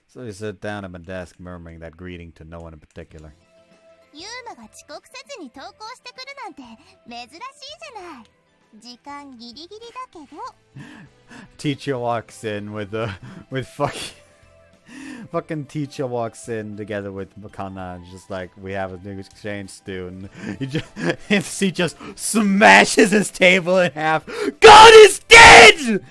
So you sit down at my desk murmuring that greeting to no one in particular. ユーマが遅刻せずに登校してくるなんて珍しいじゃない。時間ギリギリだけど。 Teacher walks in with fucking teacher walks in together with Makana and just like, we have a new exchange student. He just smashes his table in half. God is dead!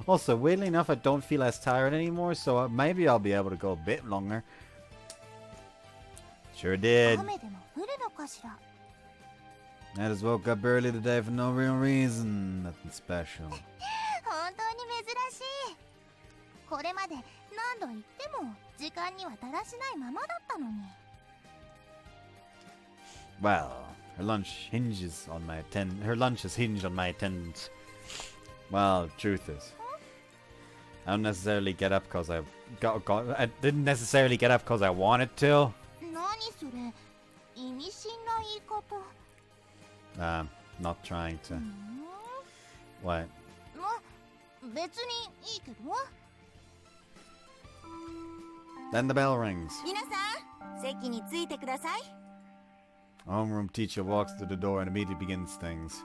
Also, weirdly enough, I don't feel as tired anymore, so maybe I'll be able to go a bit longer. Sure did. 雨でも降るのかしら。I just woke up early today for no real reason. Nothing special. 本当に珍しい。これまで何度言っても時間にはだらしないままだったのに。Well, her lunch is hinged on my attendance. Well, the truth is, I don't necessarily get up because I didn't necessarily get up because I wanted to. 何それ、意味深な言い方。Not trying to. What? 別にいいけど。Then the bell rings. 皆さん、席についてください。A homeroom teacher walks through the door and immediately begins things.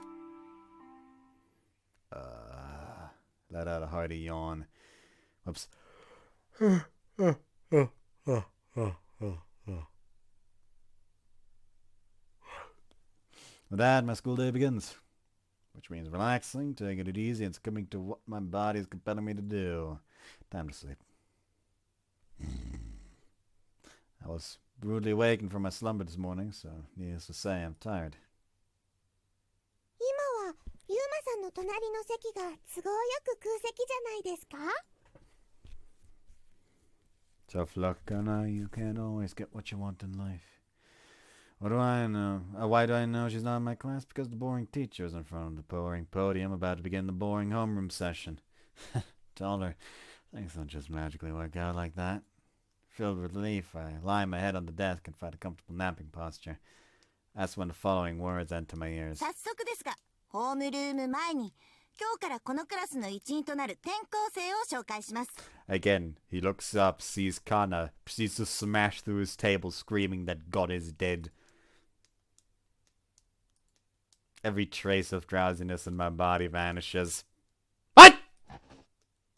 Let out a hearty yawn. Whoops. With that, my school day begins. Which means relaxing, taking it easy, and succumbing to what my body is compelling me to do. Time to sleep. I was rudely awakened from my slumber this morning, so needless to say, I'm tired. 今はユーマさんの隣の席が都合よく空席じゃないですか？ Tough luck, Anna. You can't always get what you want in life. What do I know? Why do I know she's not in my class? Because the boring teacher is in front of the boring podium about to begin the boring homeroom session. Told her, things don't just magically work out like that. Filled with relief, I lie my head on the desk and find a comfortable napping posture. That's when the following words enter my ears. 早速ですが、ホームルーム前に今日からこのクラスの一員となる転校生を紹介します。 Again, he looks up, sees Kana, proceeds to smash through his table, screaming that God is dead. Every trace of drowsiness in my body vanishes. What?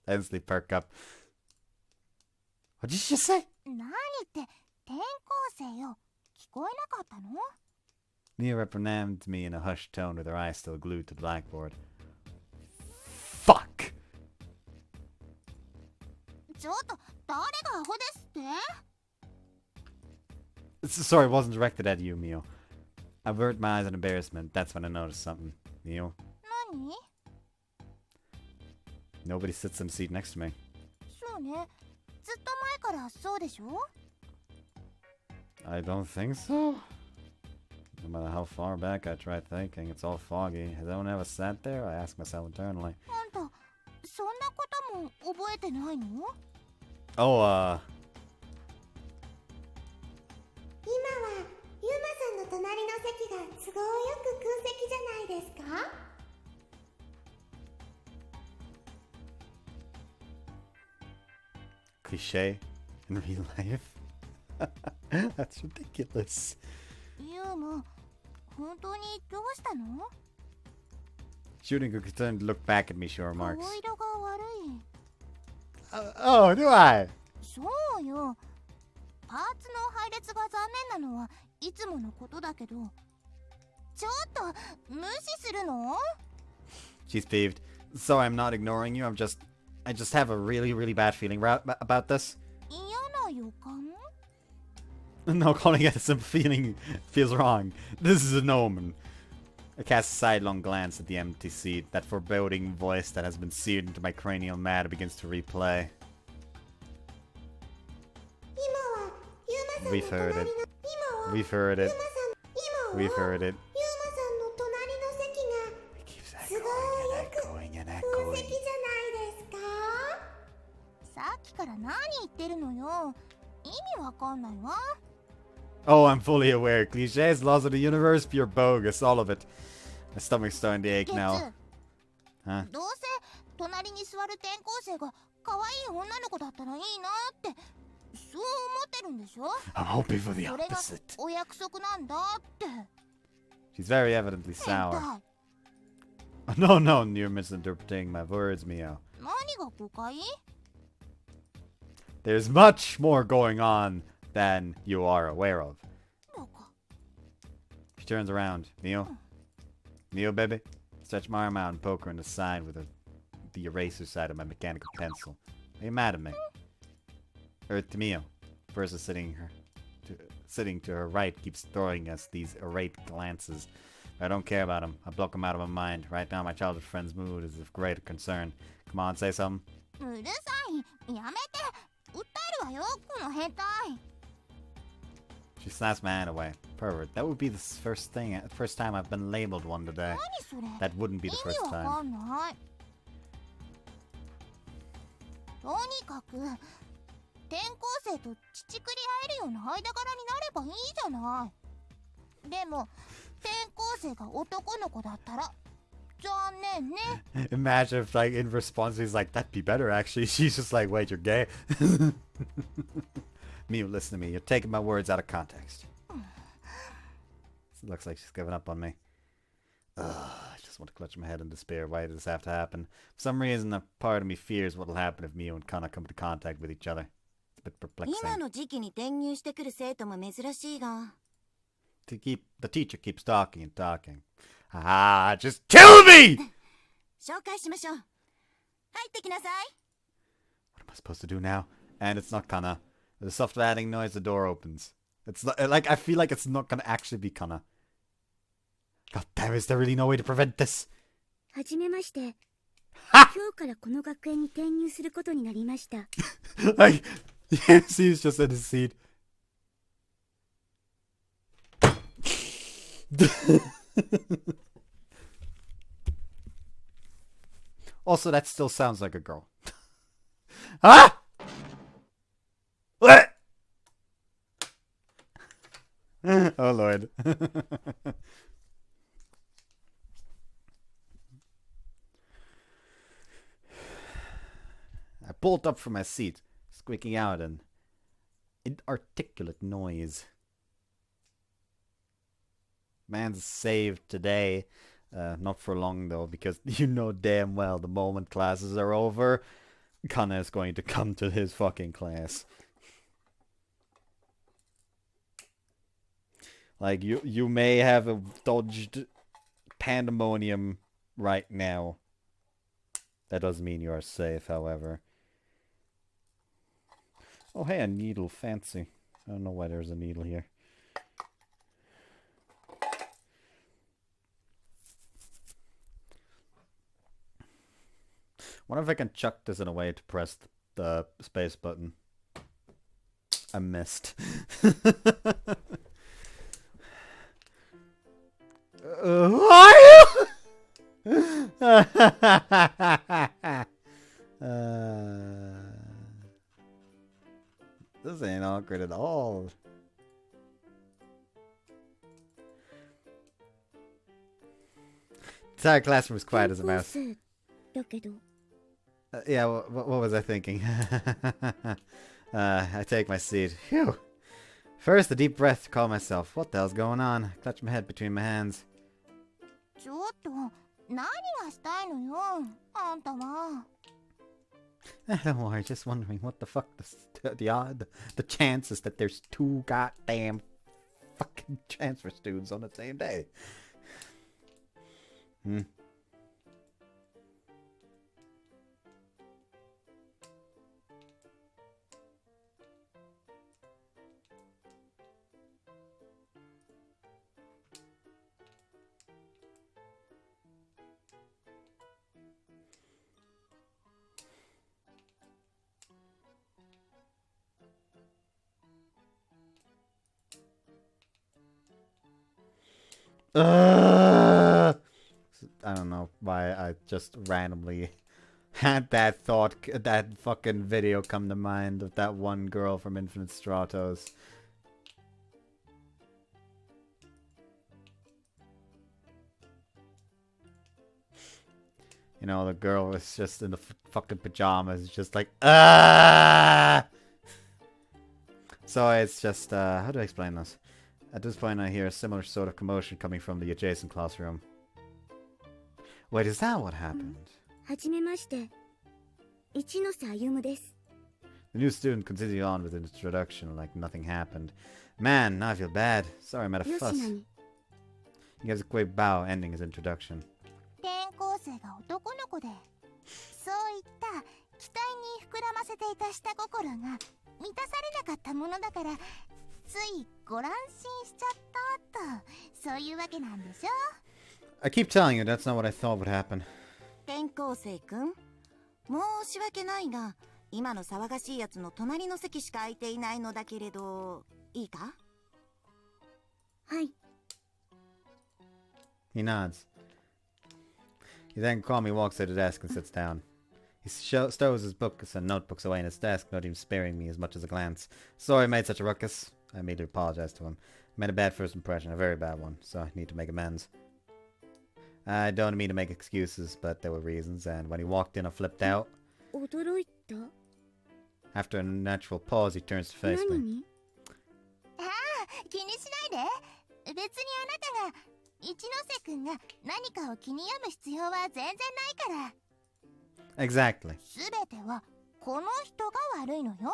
I instantly perk up. What did you just say? 何って転校生よ。聞こえなかったの？ Mia reprimands me in a hushed tone with her eyes still glued to the blackboard. Fuck! ちょっと誰がアホですって？ Sorry, it wasn't directed at you, Mio. I averted my eyes in embarrassment. That's when I noticed something. Mio. 何？ Nobody sits in the seat next to me. そうね。ずっと前からそうでしょ？ I don't think so. No matter how far back I try thinking, it's all foggy. Has anyone ever sat there? I ask myself internally. あんた、そんなことも覚えてないの？ Oh, 今はユーマさんの隣の席が都合よく空席じゃないですか？ cliche in real life? That's ridiculous. ユーマ、本当にどうしたの？ Shooting could turn to look back at me, she 顔 remarks. 色が悪い。 Oh, do I? そうよ。パーツの配列が残念なのはいつものことだけど、ちょっと無視するの？ She's peeved. So I'm not ignoring you. I just have a really, really bad feeling about this. 嫌な予感？ No, calling it a simple feeling feels wrong. This is an omen. I cast a sidelong glance at the empty seat. That foreboding voice that has been seared into my cranial matter begins to replay. We've heard it. We've heard it. We've heard it. It keeps echoing and echoing and echoing. さっきから何言ってるのよ。意味わかんないわ。 Oh, I'm fully aware. Cliches, laws of the universe, pure bogus, all of it. My stomach's starting to ache now. Huh? どうせ隣に座る転校生が可愛い女の子だったらいいなってそう思ってるんでしょ？ I'm hoping for the それが opposite. お約束なんだって。 She's very evidently 変 sour. 態。 No, no, you're misinterpreting my words, Mio. 何が誤解？ There's much more going on than you are aware of. バカ。 She turns around. Mio? Mio, baby? Stretch my arm out and poke her in the side with the eraser side of my mechanical pencil. Are you mad at me? Earth to Mio. Versa sitting to her right keeps throwing us these irate glances. I don't care about him. I block him out of my mind. Right now, my childhood friend's mood is of great concern. Come on, say something. うるさい。やめて。訴えるわよ、この変態。She snaps my hand away. Pervert. That would be the first time I've been labeled one today. 何それ。 That wouldn't be the 意 first 味わか time. んない。とにかく転校生と乳くり合えるような間柄になればいいじゃない。でも転校生が男の子だったら残念ね。Imagine if, like, in response, he's like, that'd be better, actually. She's just like, wait, you're gay? Miu, listen to me. You're taking my words out of context. It looks like she's giving up on me. I just want to clutch my head in despair. Why did this have to happen? For some reason, a part of me fears what'll happen if Miu and Kana come into contact with each other. It's a bit perplexing. 今の時期に転入してくる生徒も珍しいが。The teacher keeps talking and talking. Ah, just kill me! 紹介しましょう。入ってきなさい。 What am I supposed to do now? And it's not Kana. With a soft landing noise, the door opens. It's not, like, I feel like it's not gonna actually be Kana. God damn, is there really no way to prevent this? はじめまして。Ha! 今日からこの学園に転入することになりました。Like, yeah, he's just in his seat. Also, that still sounds like a girl. Ah! What? Oh, Lord. I pulled up from my seat, squeaking out an inarticulate noise. Man's saved today. Not for long, though, because you know damn well the moment classes are over, Kana is going to come to his fucking class. Like, you may have a dodged pandemonium right now. That doesn't mean you are safe, however. Oh, hey, a needle. Fancy. I don't know why there's a needle here. Wonder if I can chuck this in a way to press the space button. I missed. Who are you? This ain't awkward at all. Entire classroom is quiet as a mouse. だけど。 Yeah, what was I thinking? I take my seat. Phew. First, a deep breath to calm myself. What the hell's going on? Clutch my head between my hands. ちょっと何がしたいのよ、あんたは。Don't worry, just wondering what the fuck the chances that there's two goddamn fucking transfer students on the same day. I don't know why I just randomly had that thought, that fucking video come to mind of that one girl from Infinite Stratos. You know, the girl was just in the fucking pajamas, just like, ah! So it's just, how do I explain this? At this point I hear a similar sort of commotion coming from the adjacent classroom. Wait, is that what happened? はじめまして。一ノ瀬歩です。 The new student continued on with an introduction like nothing happened. Man, now I feel bad. Sorry I made a よし fuss. なに。 He gives a quick bow, ending his introduction. 転校生が男の子で、そういった期待に膨らませていた下心が満たされなかったものだから、ついご乱心しちゃったと、そういうわけなんでしょ。I keep telling you, that's not what I thought would happen. 転校生くん、申し訳ないが、今の騒がしいやつの隣の席しか空いていないのだけれど、いいか？はい。 He nods. He then calmly walks to the desk and sits down. He stows his books and notebooks away in his desk, not even sparing me as much as a glance. Sorry I made such a ruckus. I immediately apologized to him. I made a bad first impression, a very bad one, so I need to make amends. I don't mean to make excuses, but there were reasons, and when he walked in, I flipped out. 驚いた？ After a natural pause, he turns to face me. 何？ああ、気にしないで。別にあなたが一ノ瀬くんが何かを気に病む必要は全然ないから。 Exactly. すべてはこの人が悪いのよ。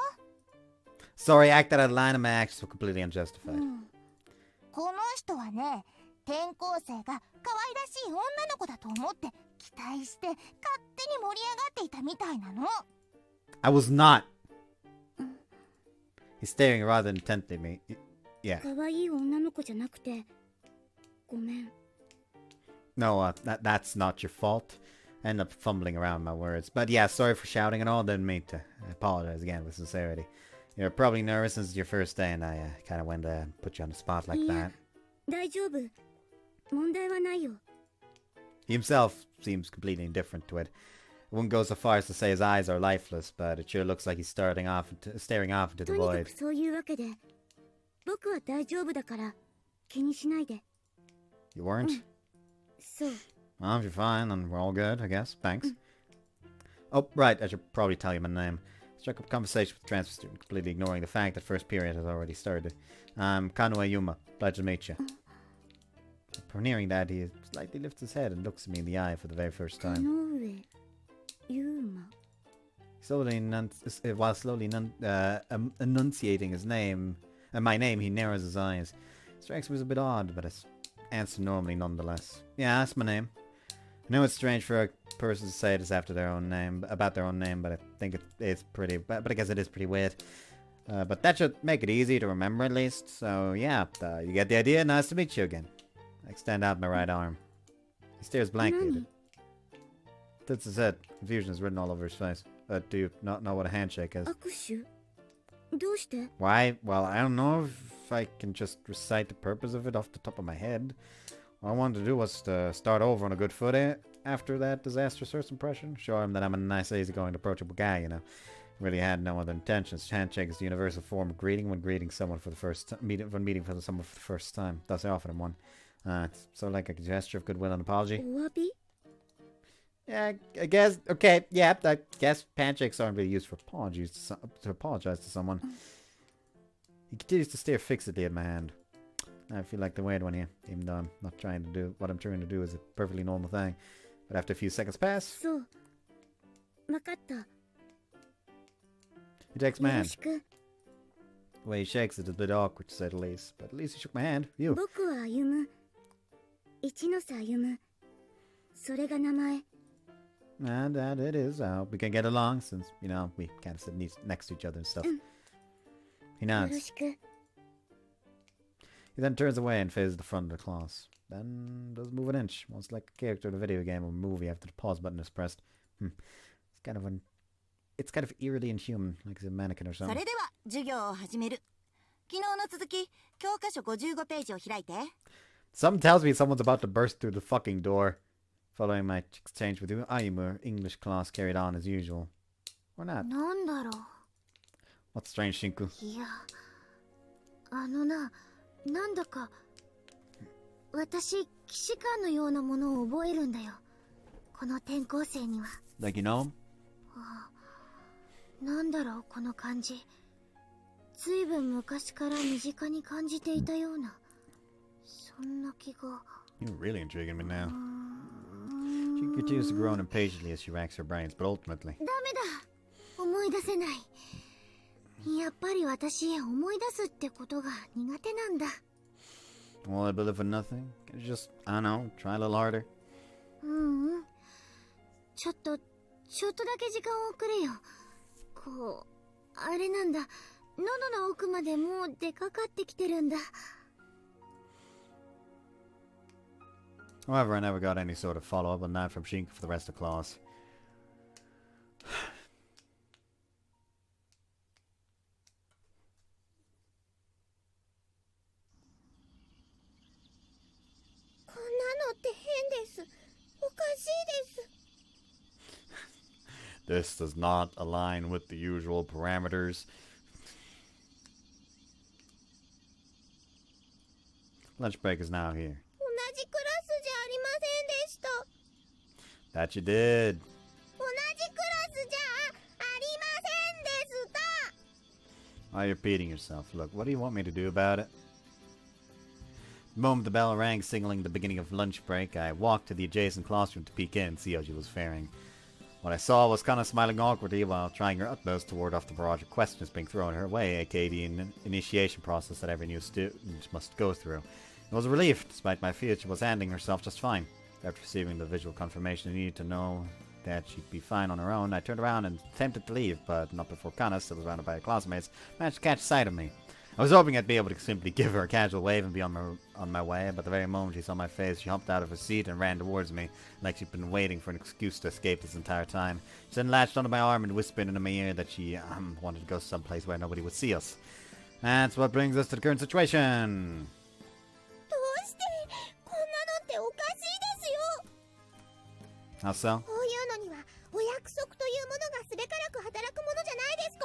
Sorry, I acted out of line and my actions were completely unjustified. この人はね、転校生が可愛らしい女の子だと思って期待して勝手に盛り上がっていたみたいなの。 I was not. He's staring rather intently at me. Yeah. 可愛い女の子じゃなくて、ごめん。 No, that's not your fault. I end up fumbling around my words. But yeah, sorry for shouting and all. Didn't mean to. I apologize again with sincerity. You're probably nervous since it's your first day, and I kind of went to put you on the spot like いや、 that. 大丈夫。問題はないよ。 He himself seems completely indifferent to it. I wouldn't go so far as to say his eyes are lifeless, but it sure looks like he's staring off into と the にか void. くそういうわけで、僕は大丈夫だから気にしないで。 You weren't? そう。 Well, if you're fine, then we're all good, I guess. Thanks. Oh, right, I should probably tell you my name. Struck up a conversation with the transfer student, completely ignoring the fact that first period has already started. I'm Kanue Yuma. Glad to meet you. Upon hearing that, he slightly lifts his head and looks at me in the eye for the very first 田 time. 上優馬。 While slowly enunciating his name, my name, he narrows his eyes. Strikes me as a bit odd, but I answer normally nonetheless. Yeah, that's my name. I know it's strange for a person to say this after their own name, about their own name, but I think it's pretty, but I guess it is pretty weird. But that should make it easy to remember at least. So yeah, you get the idea. Nice to meet you again. I extend out my right arm. He stares blankly at it. That's his head. Confusion is written all over his face. Do you not know what a handshake is? 握手？どうして？ Why? Well, I don't know if I can just recite the purpose of it off the top of my head. All I wanted to do was to start over on a good foot after that disastrous first impression. Show him that I'm a nice, easygoing, approachable guy, you know. Really had no other intentions. Handshake is the universal form of greeting when greeting someone for the first time, meeting someone for the first time. Thus, I offered him one. It's sort of like a gesture of goodwill and apology. お詫び？ Yeah, I guess. Okay, yeah, I guess handshakes aren't really used for apologies to apologize to someone. He continues to stare fixedly at my hand. I feel like the weird one here, even though I'm not trying to do what I'm trying to do is a perfectly normal thing. But after a few seconds pass, そう。わかった。 he takes my よろ hand. しく。 The way he shakes it is a bit awkward to say the least, but at least he shook my hand. You. 僕は歩む。一ノ瀬歩む。それが名前。 And it is. I hope we can get along since, you know, we kind of sit next to each other and stuff. He よろ nods. しく。 He then turns away and faces the front of the class. Then doesn't move an inch, almost like a character in a video game or movie after the pause button is pressed. It's kind of eerily inhuman, like it's a mannequin or そ something. れでは授業を始める。昨日の続き、教科書55ページを開いて。 Something tells me someone's about to burst through the fucking door. Following my exchange with Ayumu, English class carried on as usual. Or not. なんだろ What's strange, Shinku? う。いや、なんだか私、騎士官のようなものを覚えるんだよ。この転校生には。 Like you know him? なんだろう、この感じ。ずいぶん昔から身近に感じていたような。そんな気が。 You're really intriguing me now. She continues to groan impatiently as she racks her brains, but ultimately... ダメだ。思い出せない。やっぱり私、思い出すってことが苦手なんだ。 Well, I believe in nothing. Can you just, I don't know, try a little harder? ちょっとだけ時間をくれよ。こう、あれなんだ。喉の奥までもう出かかってきてるんだ。However, I never got any sort of follow-up on that from Shinka for the rest of class. こんなのって変です。おかしいです。 This does not align with the usual parameters. Lunch break is now here. 同じクラスじゃありませんでした。 That you did. 同じクラスじゃありませんでした。 Why are you repeating yourself? Look, what do you want me to do about it? The moment the bell rang, signaling the beginning of lunch break, I walked to the adjacent classroom to peek in and see how she was faring. What I saw was Kana smiling awkwardly while trying her utmost to ward off the barrage of questions being thrown her way, aka the initiation process that every new student must go through. It was a relief, despite my fears she was handling herself just fine. After receiving the visual confirmation I needed to know that she'd be fine on her own, I turned around and attempted to leave, but not before Kana, still surrounded by her classmates, managed to catch sight of me. I was hoping I'd be able to simply give her a casual wave and be on my way, but the very moment she saw my face, she hopped out of her seat and ran towards me, like she'd been waiting for an excuse to escape this entire time. She then latched onto my arm and whispered into my ear that she wanted to go someplace where nobody would see us. That's what brings us to the current situation. どうしてこんなのっておかしいですよ。 How so? こういうのにはお約束というものがすべからく働くものじゃないですか。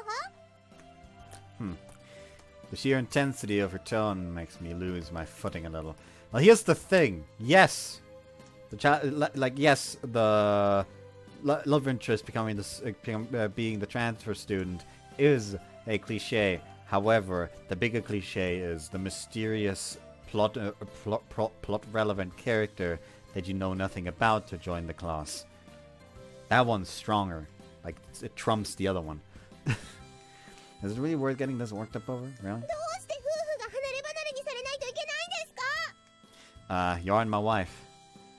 The sheer intensity of her tone makes me lose my footing a little. Well, here's the thing. Yes, the love interest being the transfer student is a cliche. However, the bigger cliche is the mysterious plot relevant character that you know nothing about to join the class. That one's stronger. Like, it trumps the other one. Is it really worth getting this worked up over? Really? どうして夫婦が離れ離れにされないといけないんですか。 You're and my wife.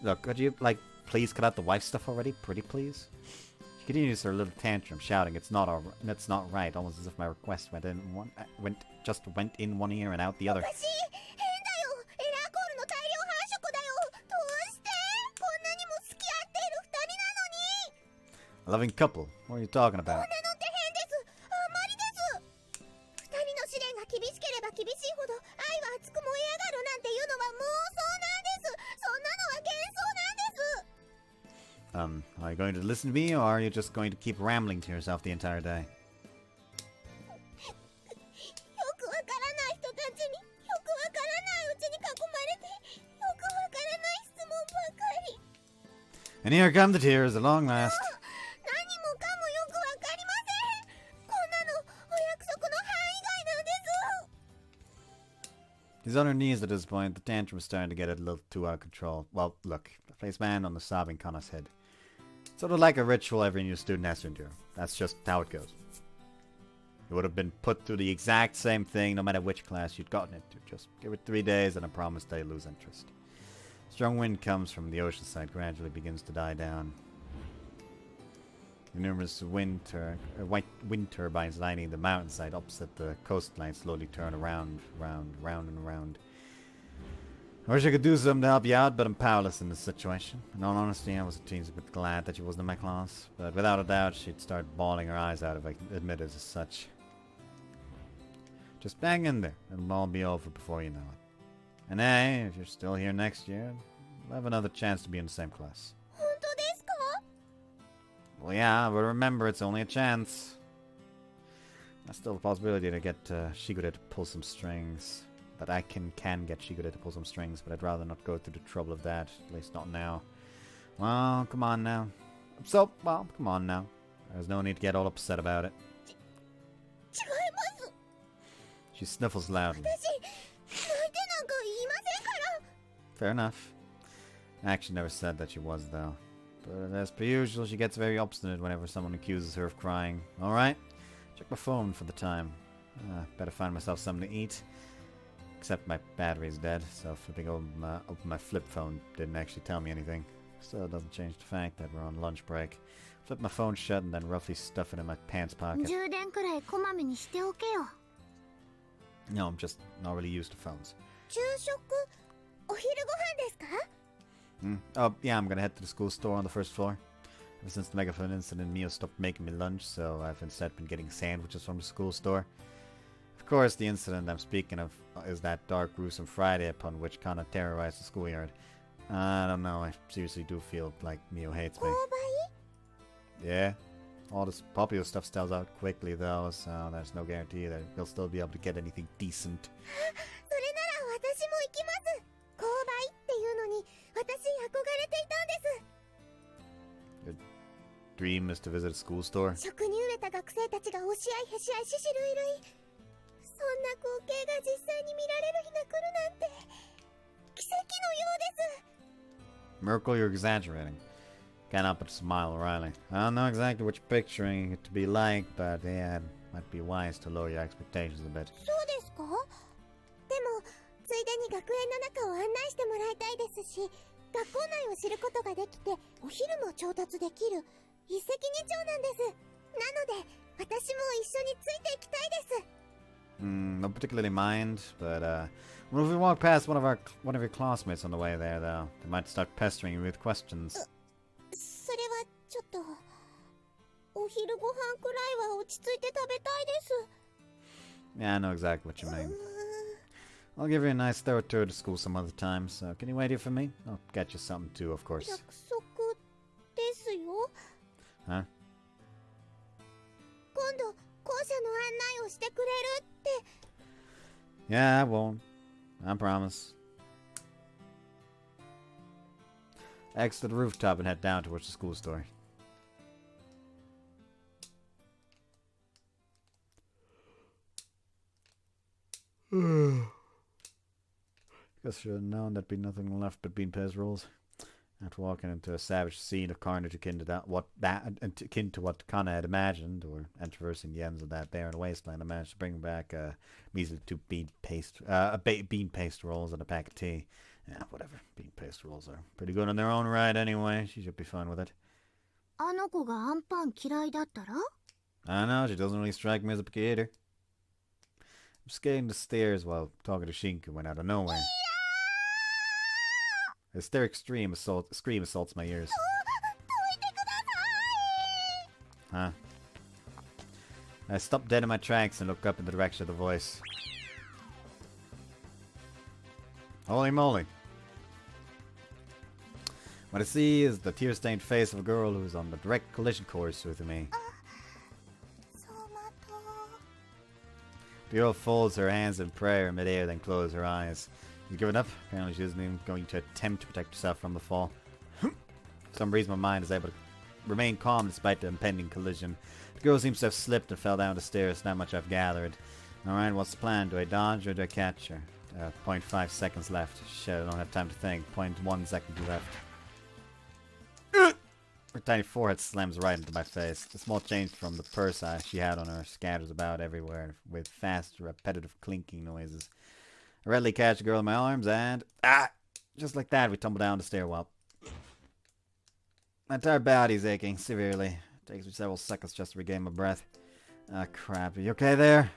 Look, could you, please cut out the wife stuff already? Pretty please? She continues her little tantrum, shouting, it's not right, almost as if my request went in one ear and out the other. おかしい。変だよ。エラーコールの大量繁殖だよ。どうしてこんなにも付き合っている二人なのに。 A loving couple. What are you talking こんな about? のって変です。あんまりです。二人の試練が厳しければ厳しいほど愛は熱く燃え上がるなんていうのは妄想なんです。そんなのは幻想なんです。 Are you going to listen to me, or are you just going to keep rambling to yourself the entire day? よくわからない人たちによくわからないうちに囲まれてよくわからない質問ばかり。 And here come the tears at long last. 何もかもよくわかりません。こんなのお約束の範囲外なんです。 He's on her knees at this point. The tantrum was starting to get a little too out of control. Well, look, I placed my hand on the sobbing Kana's head. Sort of like a ritual every new student has to endure. That's just how it goes. You would have been put through the exact same thing no matter which class you'd gotten into. Just give it 3 days and I promise they'll lose interest. Strong wind comes from the ocean side, gradually begins to die down. The numerous wind turbines lining the mountainside opposite the coastline slowly turn round and round. I wish I could do something to help you out, but I'm powerless in this situation. In all honesty, I was a teensy bit glad that she wasn't in my class, but without a doubt, she'd start bawling her eyes out if I admit it as such. Just hang in there, it'll all be over before you know it. And hey, if you're still here next year, we'll have another chance to be in the same class. 本当ですか。 Well, yeah, but remember, it's only a chance. There's still a possibility to get Shigure to pull some strings. That I can get Shigure to pull some strings, but I'd rather not go through the trouble of that. At least not now. Well, come on now. Come on now. There's no need to get all upset about it. 違います。 She sniffles loudly. 私泣いてなんか言いませんから。 Fair enough. I actually never said that she was, though. But as per usual, she gets very obstinate whenever someone accuses her of crying. Alright? Check my phone for the time. Better find myself something to eat. Except my battery's dead, so flipping open my flip phone didn't actually tell me anything. Still doesn't change the fact that we're on lunch break. Flip my phone shut and then roughly stuff it in my pants pocket. 充電くらいこまめにしておけよ。 No, I'm just not really used to phones. 昼食お昼ご飯ですか。Oh, yeah, I'm gonna head to the school store on the first floor. Ever since the megaphone incident, Mio stopped making me lunch, so I've instead been getting sandwiches from the school store. Of course, the incident I'm speaking of is that dark, gruesome Friday upon which Kana terrorized the schoolyard. I don't know, I seriously do feel like Mio hates me. 購買 Yeah, all this popular stuff sells out quickly though, so there's no guarantee that you'll still be able to get anything decent. それなら私も行きます。購買っていうのに私憧れていたんです。 Dream is to visit a school store. 食に飢えた学生たちが押し合いへし合いしし類類。そんな光景が実際に見られる日が来るなんて奇跡のようです。 Merkel, you're exaggerating. Can't help but smile, Riley. I don't know exactly what you're picturing it to be like, but yeah, it might be wise to lower your expectations a bit. そうですか？でもついでに学園の中を案内してもらいたいですし、学校内を知ることができてお昼も調達できる一石二鳥なんです。なので私も一緒についていきたいです。 Not particularly mind, but well, if we walk past one of your classmates on the way there, though, they might start pestering you with questions. それはちょっとお昼ご飯くらいは落ち着いて食べたいです。 Yeah, I know exactly what you mean. I'll give you a nice thorough tour to school some other time, so can you wait here for me? I'll get you something too, of course. 約束ですよ。 Huh? 今度校舎の案内をしてくれるって。 Yeah, I won't. I promise. Exit the rooftop and head down towards the school store. Guess I should have known there'd be nothing left but bean paste rolls. After walking into a savage scene of carnage akin to what Kana had imagined, or and traversing the ends of that barren wasteland, I managed to bring back a measly 2 bean paste rolls and a pack of tea. Yeah, whatever. Bean paste rolls are pretty good in their own right anyway. She should be fine with it. あの子がアンパン嫌いだったら？ I know, she doesn't really strike me as a picky eater. I'm skating the stairs while talking to Shinku when out of nowhere. A hysteric scream assaults my ears. Huh? I stop dead in my tracks and look up in the direction of the voice. Holy moly. What I see is the tear-stained face of a girl who's on the direct collision course with me. 走馬灯。 The girl folds her hands in prayer midair, then closes her eyes. You've given up? Apparently she isn't even going to attempt to protect herself from the fall. For some reason my mind is able to remain calm despite the impending collision. The girl seems to have slipped and fell down the stairs, not much I've gathered. Alright, what's the plan? Do I dodge or do I catch her? 0.5 seconds left. Shit, I don't have time to think. 0.1 second left. Her tiny forehead slams right into my face. The small change from the purse she had on her scatters about everywhere with fast, repetitive clinking noises. I readily catch the girl in my arms and... Just like that, we tumble down the stairwell. My entire body's aching severely. It takes me several seconds just to regain my breath. Crap. Are you okay there?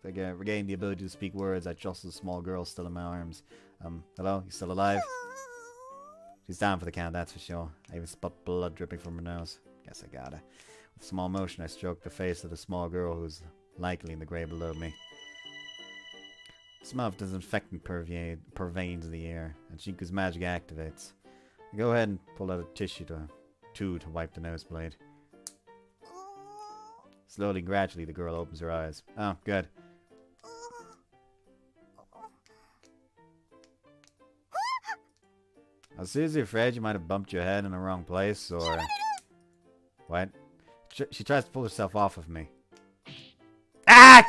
I regain the ability to speak words. I jostle the small girl still in my arms. Hello? You still alive? She's down for the count, that's for sure. I even spot blood dripping from her nose. Guess I gotta. With small motion, I stroke the face of the small girl who's likely in the grave below me. The smell of disinfectant pervades the air, and Shinku's magic activates. I go ahead and pull out a tissue to wipe the nosebleed. Slowly and gradually, the girl opens her eyes. Oh, good. I was seriously afraid you might have bumped your head in the wrong place, or... What? She tries to pull herself off of me. Ah!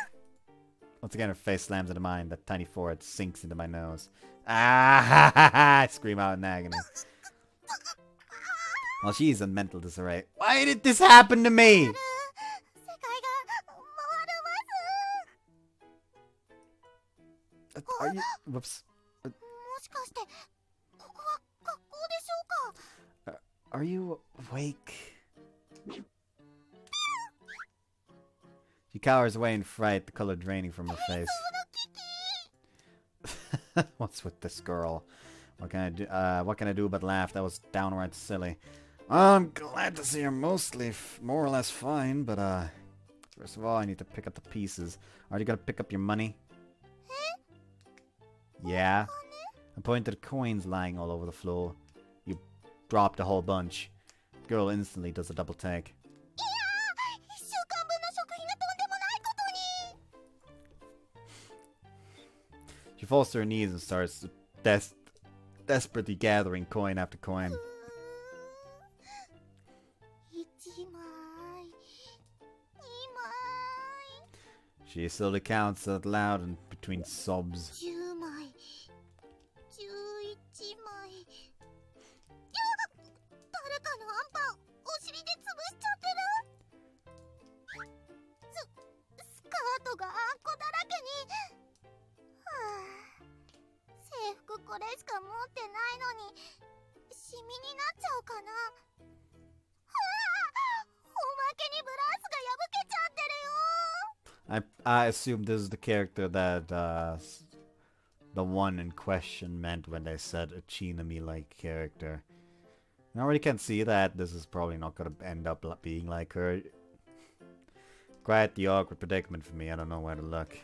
Once again, her face slams into mine. That tiny forehead sinks into my nose. Ah! I scream out in agony. Well, she's in mental disarray. Why did this happen to me? Are you... Whoops. Are you awake? She cowers away in fright, the color draining from her face. What's with this girl? What can I do but laugh? That was downright silly. I'm glad to see you're mostly more or less fine, but first of all, I need to pick up the pieces. Are you gonna pick up your money? Yeah. I pointed to the coins lying all over the floor. You dropped a whole bunch. Girl instantly does a double take. She falls to her knees and starts desperately gathering coin after coin. She slowly counts out loud and between sobs. I assume this is the character that the one in question meant when they said a Chinami-like character. I already can see that this is probably not gonna end up being like her. Quite the awkward predicament for me, I don't know where to look.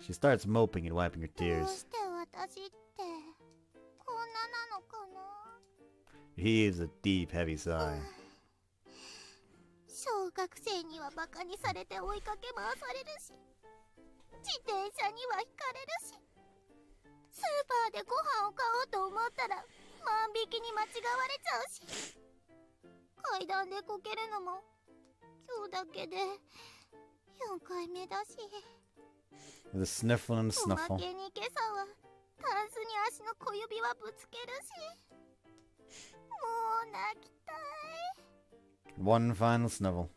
She starts moping and wiping her tears. He is a deep, heavy sigh. With a sniffle and a snuffle. One final snivel.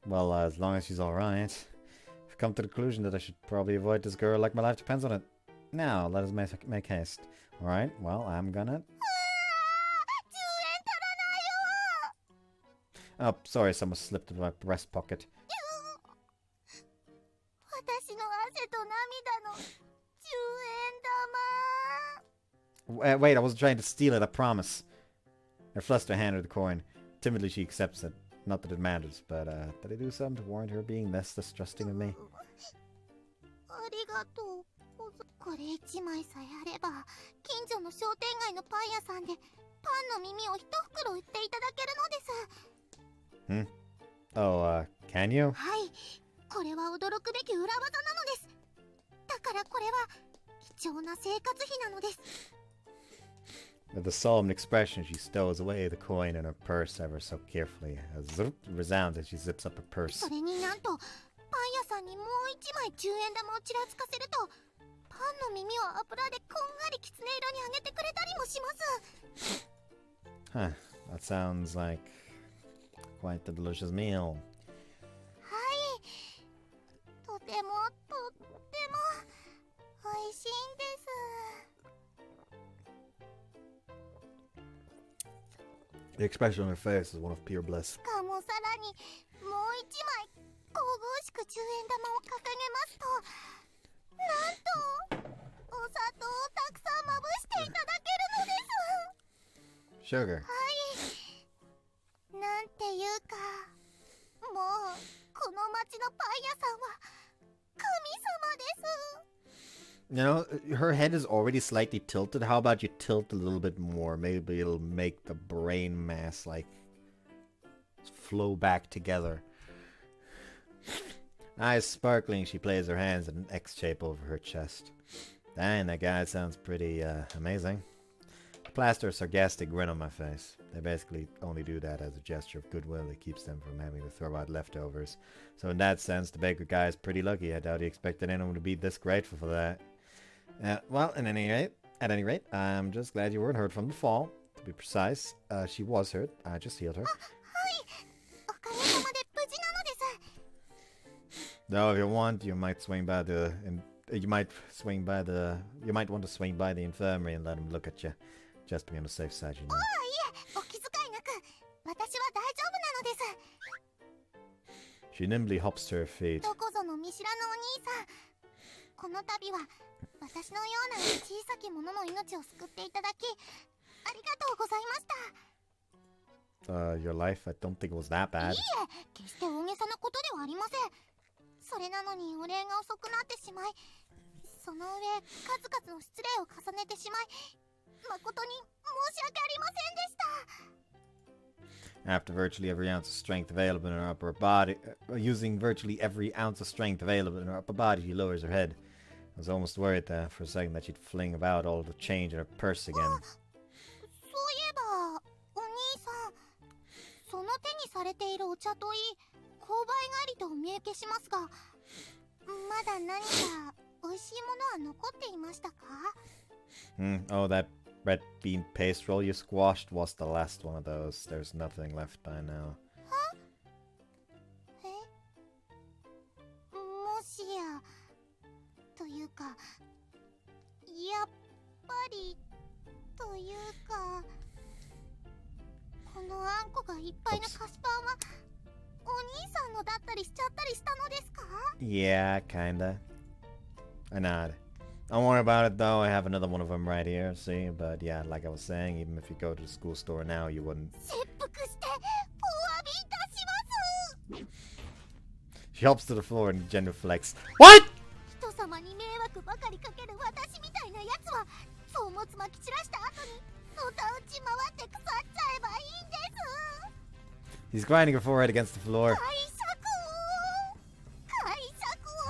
Well, as long as she's alright. I've come to the conclusion that I should probably avoid this girl like my life depends on it. Now, let us make haste. Alright, well, I'm gonna... Oh, sorry, someone slipped into my breast pocket. Wait, I wasn't trying to steal it, I promise. I thrust her hand her the coin. Timidly she accepts it. Not that it matters, but did I do something to warrant her being less distrusting of me? Oh, can you? With a solemn expression, she stows away the coin in her purse ever so carefully. A zoop resounds as she zips up her purse. Huh, that sounds like quite a delicious meal. The expression on her face is one of pure bliss. Sugar. You know, her head is already slightly tilted. How about you tilt a little bit more? Maybe it'll make the brain mass, like, flow back together. Eyes sparkling, she plays her hands in an X shape over her chest. Dang, that guy sounds pretty, amazing. I plaster a sarcastic grin on my face. They basically only do that as a gesture of goodwill. It keeps them from having to throw out leftovers. So in that sense, the baker guy is pretty lucky. I doubt he expected anyone to be this grateful for that. Well, at any rate, I'm just glad you weren't hurt from the fall. To be precise, she was hurt. I just healed her. No, if you want, you might swing by the... you might want to swing by the infirmary and let him look at you. Just to be on the safe side, you know. She nimbly hops to her feet. どこぞの見知らぬお兄さん。この度は私のような小さき者の命を救っていただき、ありがとうございました。Your life? I don't think it was that bad. いいえ、決して大げさなことではありません。それなのにお礼が遅くなってしまい、その上数々の失礼を重ねてしまい、誠に申し訳ありませんでした。After virtually every ounce of strength available in her upper body, using virtually every ounce of strength available in her upper body, she lowers her head. I was almost worried there for a second that she'd fling about all the change in her purse again. そういえば、お兄さん、その手にされているお茶といい、購買帰りとお見受けしますが、まだ何か美味しいものは残っていましたか？ Oh, that red bean paste roll you squashed was the last one of those. There's nothing left by now. え？もしや、というか、やっぱり、というか、このあんこがいっぱいの菓子パンは、お兄さんのだったりしちゃったりしたのですか？ Yeah, kinda. I nod. Don't worry about it though, I have another one of them right here, see? But yeah, like I was saying, even if you go to the school store now, you wouldn't. 切腹してお詫びいたします。 She hops to the floor and genuflects. What?人様に迷惑ばかりかける私みたいなやつは、そうもつまき散らした後にのたうち回って腐っちゃえばいいんです。 He's grinding her forehead against the floor. 解釈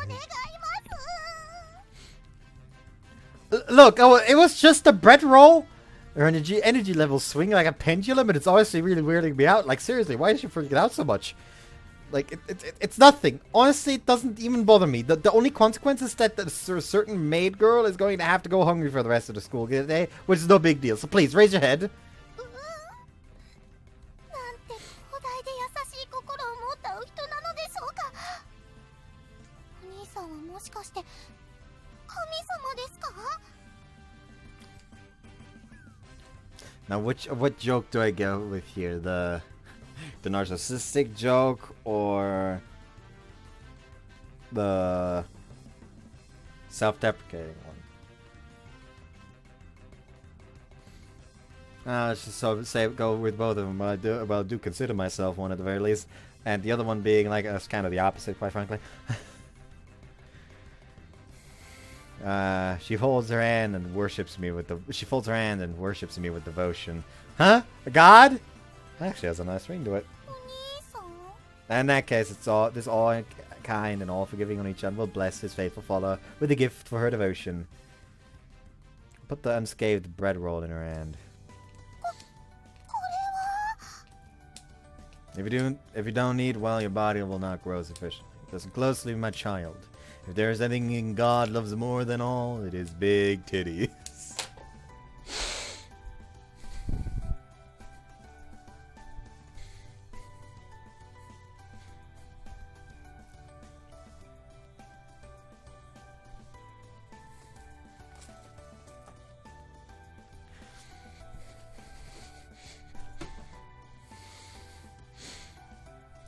を願います。 Look, oh, it was just a bread roll. Her energy levels swing like a pendulum, and it's honestly really weirding me out. Like, seriously, why is she freaking out so much? Like, it's nothing. Honestly, it doesn't even bother me. The only consequence is that a certain maid girl is going to have to go hungry for the rest of the school day, which is no big deal. So please, raise your head. なんて広大で優しい心を持ったお人なのでしょうか。お兄さんはもしかして神様ですか？ Now, what joke do I go with here? The narcissistic joke or the self-deprecating one? Let's just go with both of them. But I do consider myself one at the very least, and the other one being like kind of the opposite, quite frankly. She holds her hand and worships me with devotion. Huh? A god? Actually has a nice ring to it. お兄さん？ In that case, it's all kind and all forgiving on each other will bless his faithful follower with a gift for her devotion. Put the unscathed bread roll in her hand. これは？ If you don't eat well, your body will not grow sufficiently. Listen closely, my child. If there is anything God loves more than all, it is big titties.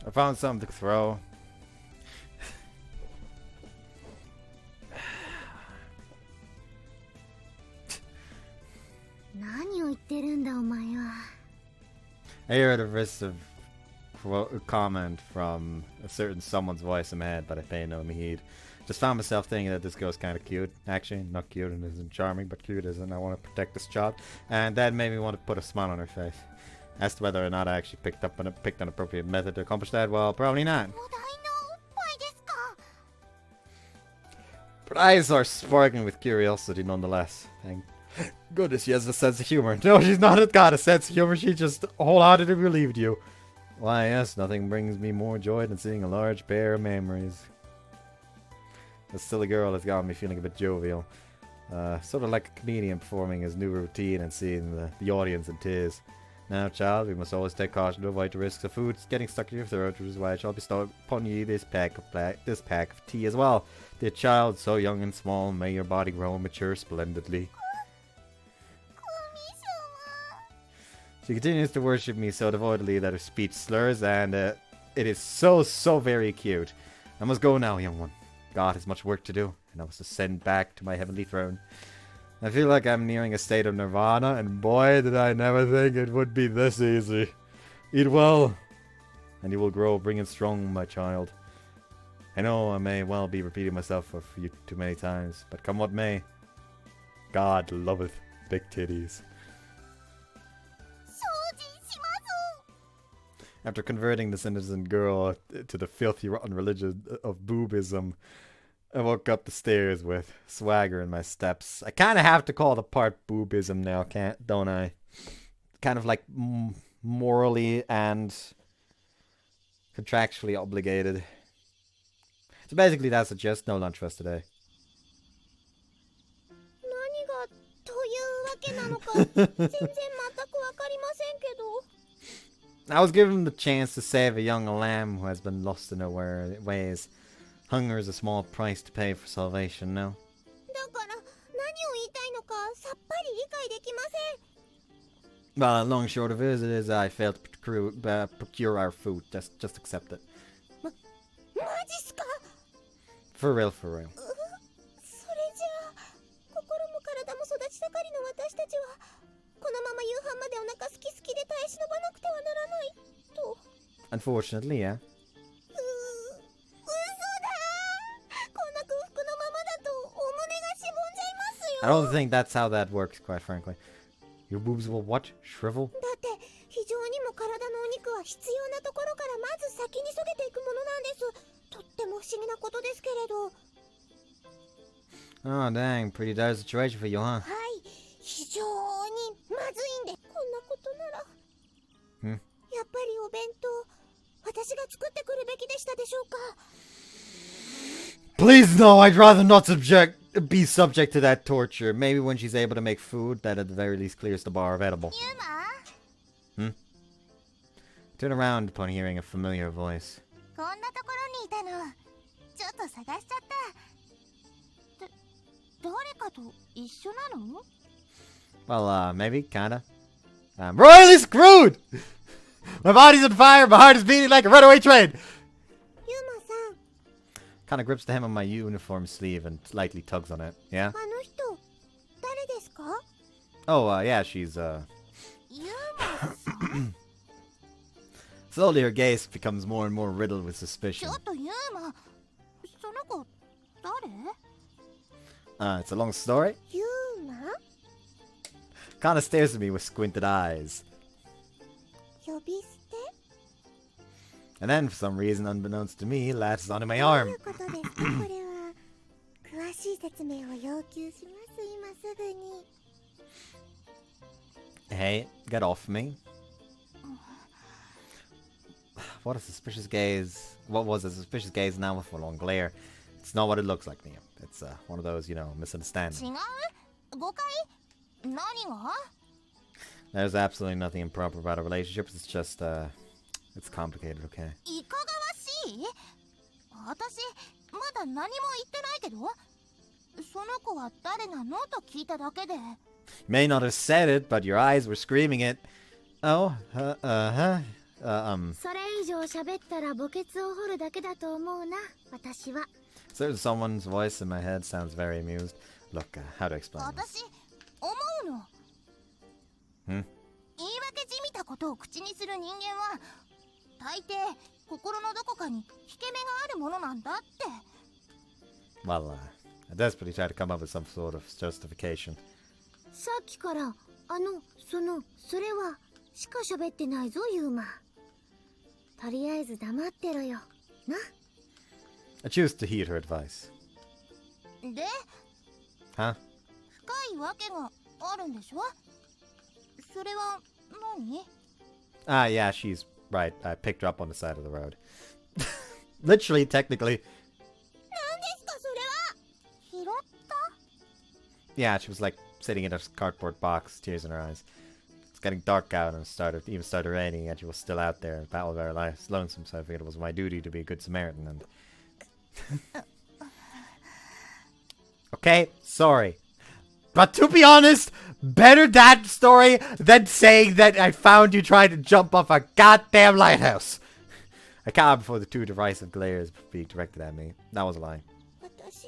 I found something to throw. 何を言ってるんだお前は。 I heard a derisive comment from a certain someone's voice in my head, but I pay no heed. Just found myself thinking that this girl's kind of cute. Actually, not cute and isn't charming, but cute isn't. I want to protect this child, and that made me want to put a smile on her face. As to whether or not I actually picked an appropriate method to accomplish that, well, probably not. お題のおっぱいですか？ But eyes are sparkling with curiosity nonetheless. Thank goodness she has a sense of humor. No, she's not got a sense of humor. She just wholeheartedly believed you. Why, yes, nothing brings me more joy than seeing a large pair of memories. The silly girl has got me feeling a bit jovial. Sort of like a comedian performing his new routine and seeing the audience in tears. Now, child, we must always take caution to avoid the risks of food getting stuck in your throat, which is why I shall bestow upon you this pack of tea as well. Dear child, so young and small, may your body grow and mature splendidly. She continues to worship me so devotedly that her speech slurs, and It is so, so very cute. I must go now, young one. God has much work to do, and I must ascend back to my heavenly throne. I feel like I'm nearing a state of nirvana, and boy, did I never think it would be this easy. Eat well, and you will grow bring and strong, my child. I know I may well be repeating myself for you too many times, but come what may, God loveth big titties. After converting this innocent girl to the filthy, rotten religion of boobism, I woke up the stairs with swagger in my steps. I kind of have to call the part boobism now, don't I? Kind of like morally and contractually obligated. So basically that's a just no lunch for us today. 何がというわけなのか全然全くわかりませんけど。 I was given the chance to save a young lamb who has been lost in her ways. Hunger is a small price to pay for salvation, no? だから何を言いたいのかさっぱり理解できません。 Well, long and short of it is I failed to procure our food. Just accept it. マジっすか？ For real, for real. それじゃあ心も体も育ち盛りの私たちはこのまま夕飯までお腹すきすきで耐え忍ばなくてはならないと。 Unfortunately, yeah. 嘘だー。こんな空腹のままだとお胸がしぼんじゃいますよ。 I don't think that's how that works, quite frankly. Your boobs will what? Shrivel? だって非常にも体のお肉は必要なところからまず先にそげていくものなんです。とっても不思議なことですけれど。 Oh, dang. Pretty dire situation for you, huh? はい、非常にまずいんで。こんなことなら。やっぱりお弁当、私が作ってくるべきでしたでしょうか。 Please no, I'd rather not be subject to that torture. Maybe when she's able to make food, that at the very least clears the bar of edible. Turn around upon hearing a familiar voice. こんなところにいたの。ちょっと探しちゃった。誰かと一緒なの？ Well, maybe, kinda. I'm royally screwed! My body's on fire, my heart is beating like a runaway train! ユマさん、 Kinda grips the hem of my uniform sleeve and lightly tugs on it. Yeah? あの人、誰ですか？ Oh, yeah, she's, ユーマさん。 Slowly her gaze becomes more and more riddled with ち suspicion. ょっとユーマ、その子誰？ It's a long story. ユーマ？ Kinda stares at me with squinted eyes. 呼び捨て？ And then, for some reason unbeknownst to me, latches onto my どう arm. いうことですかこれは。詳しい説明を要求します今すぐに。 Hey, get off me. What a suspicious gaze. What was a suspicious gaze now with a long glare? It's not what it looks like, Mia. It's one of those, misunderstandings. 違う？誤解？何が？ There's absolutely nothing improper about our relationship. It's just, it's complicated, okay? いかがわしい？私、まだ何も言ってないけど、その子は誰なのと聞いただけで。 You may not have said it, but your eyes were screaming it. Oh, それ以上喋ったら墓穴を掘るだけだと思うな、私は。 So someone's voice in my head sounds very amused. Look, how to explain this? 私、思うの。言い訳じみたことを口にする人間は、大抵、心のどこかに引け目があるものなんだって。 Well, I desperately try to come up with some sort of justification. さっきから、それは、しか喋ってないぞ、ユーマ。とりあえず黙ってろよ、な。I choose to heed her advice. で、 Huh? 深いわけがあるんでしょ？それは何？ Ah, yeah, she's right. I picked her up on the side of the road. Literally, technically. 何ですかそれは？拾った？ Yeah, she was like sitting in a cardboard box, tears in her eyes. It's getting dark out and even started raining, yet she was still out there in battle of our lives, lonesome, so I figured it was my duty to be a good Samaritan and... Okay, sorry. But to be honest, better that story than saying that I found you trying to jump off a goddamn lighthouse. I cowered before the two derisive glares being directed at me. That was a lie. 私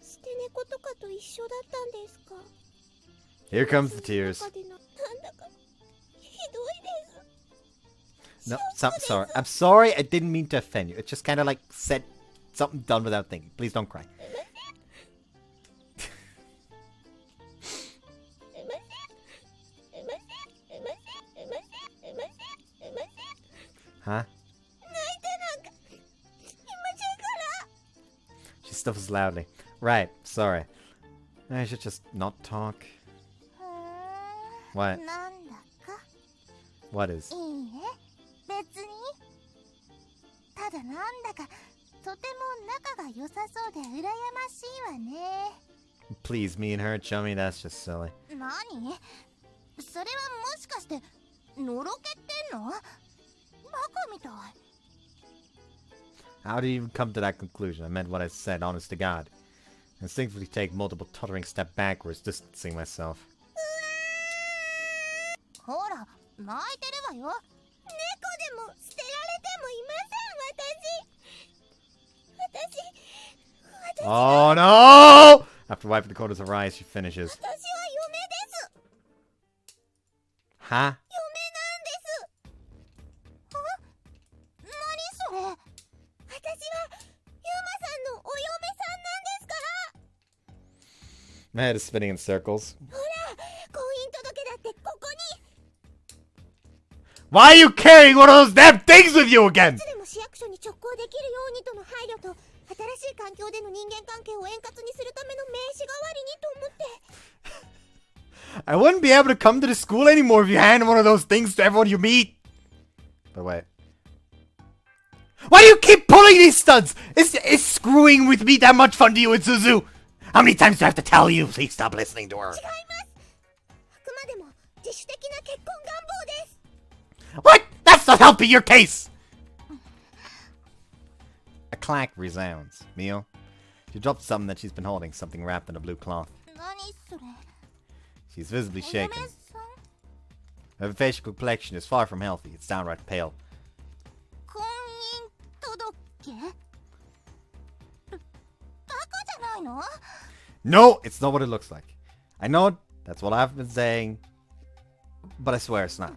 捨て猫とかと一緒だったんですか？ Here comes the tears. 中でのなんだかひどいです。 No, sorry. I'm sorry. I didn't mean to offend you. It just kind of like said something done without thinking. Please don't cry. Huh? She stuffs loudly. Right, sorry. I should just not talk. What? なんだか What is? いいえ、別に。ただなんだかとても仲が良さそうで羨ましいわね。 Please, me and her, chummy, that's just silly. 何？それはもしかしてのろけてんの？バカみたい。 How did you even come to that conclusion? I meant what I said, honest to God. I instinctively take multiple tottering steps backwards, distancing myself. ほら、泣いてるわよ。猫でも捨てられてもいません。私 Oh no! After wiping the corners of her eyes, she finishes. 私は嫁です。 Huh? 嫁なんです。何それ？私はユマさんのお嫁さんなんですから。 My head is spinning in circles. ほら、婚姻届だってここに。 Why are you carrying one of those damn things with you again? いつでも市役所に直行できるようにとの配慮と、新しい環境での人間関係を円滑にするための名刺代わりにと思って。 I wouldn't be able to come to the school anymore if you hand one of those things to everyone you meet. But wait. Why do you keep pulling these studs? Is screwing with me that much fun to you in Suzu? How many times do I have to tell you? Please stop listening to her. 違います。あくまでも自主的な結婚願望です。 What? That's not helping your case! A clack resounds. Mio, she dropped something that she's been holding, something wrapped in a blue cloth. 何それ？ She's visibly お嫁 shaken. さん？ Her facial complexion is far from healthy. It's downright pale. 婚姻届？バカじゃないの？ No, it's not what it looks like. I know that's what I've been saying, but I swear it's not.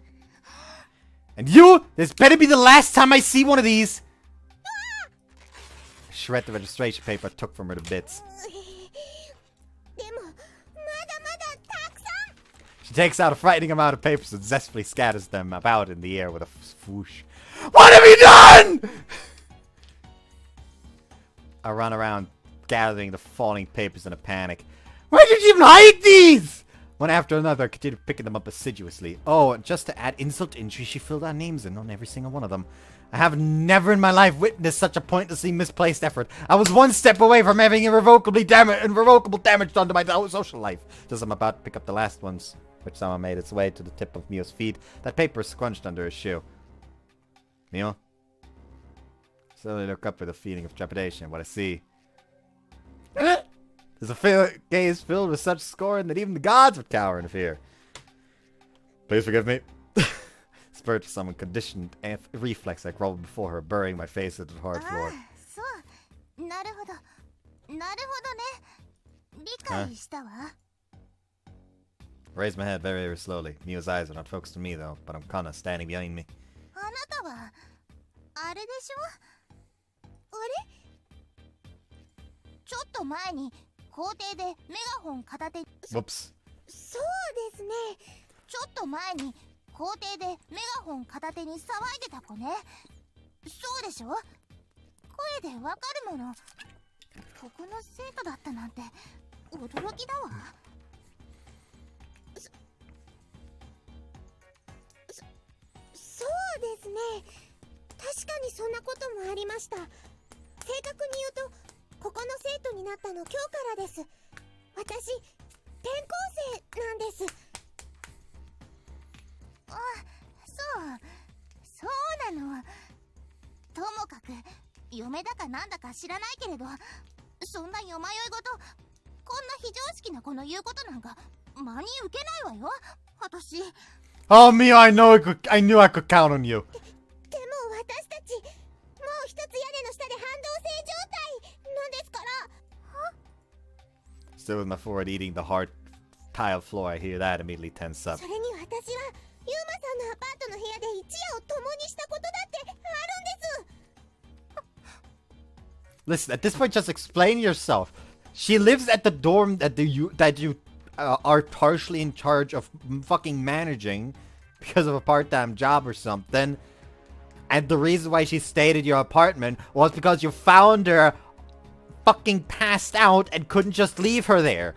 And you, this better be the last time I see one of these. I shred the registration paper I took from her to bits. でもまだまだたくさん。 She takes out a frightening amount of papers and zestfully scatters them about in the air with a swoosh. What have you done? I run around gathering the falling papers in a panic. Where did you even hide these? One after another, I continued picking them up assiduously. Oh, and just to add insult to injury, she filled our names in on every single one of them. I have never in my life witnessed such a pointlessly misplaced effort. I was one step away from having irrevocable damage done to my social life. Just as I'm about to pick up the last ones, which somehow made its way to the tip of Mio's feet, that paper is scrunched under his shoe. Mio? Slowly look up with a feeling of trepidation at what I see. There's a gaze filled with such scorn that even the gods would cower in fear. Please forgive me. Spurred to some conditioned reflex I crawled before her, burying my face into the hard あ floor. あ、そう。なるほど。なるほどね。理解したわ。I raised my head very, very slowly. Mio's eyes are not focused on me though, but on Kana standing behind me. あなたは、あれでしょ？あれ？ちょっと前に校庭でメガホン片手に Whoops. そうですね。ちょっと前に校庭でメガホン片手に騒いでた子ね。そうでしょ？声でわかるもの。ここの生徒だったなんて驚きだわ。そうですね。確かにそんなこともありました。正確に言うとここの生徒になったの今日からです。私転校生なんです。あ、そうなの。ともかく嫁だかなんだか知らないけれど、そんなよまよいごとこんな非常識な子の言うことなんか真に受けないわよ。私。 Oh, Mio, I knew I could count on you. でも私たち一つ屋根の下で反動性状態なんですから。 Still with my forehead eating the hard tile floor, I hear that, immediately tense up. それに私はユーマさんのアパートの部屋で一夜を共にしたことだってあるんです。 Listen, at this point, just explain yourself. She lives at the dorm that you are partially in charge of fucking managing because of a part-time job or something. And the reason why she stayed at your apartment was because you found her fucking passed out and couldn't just leave her there.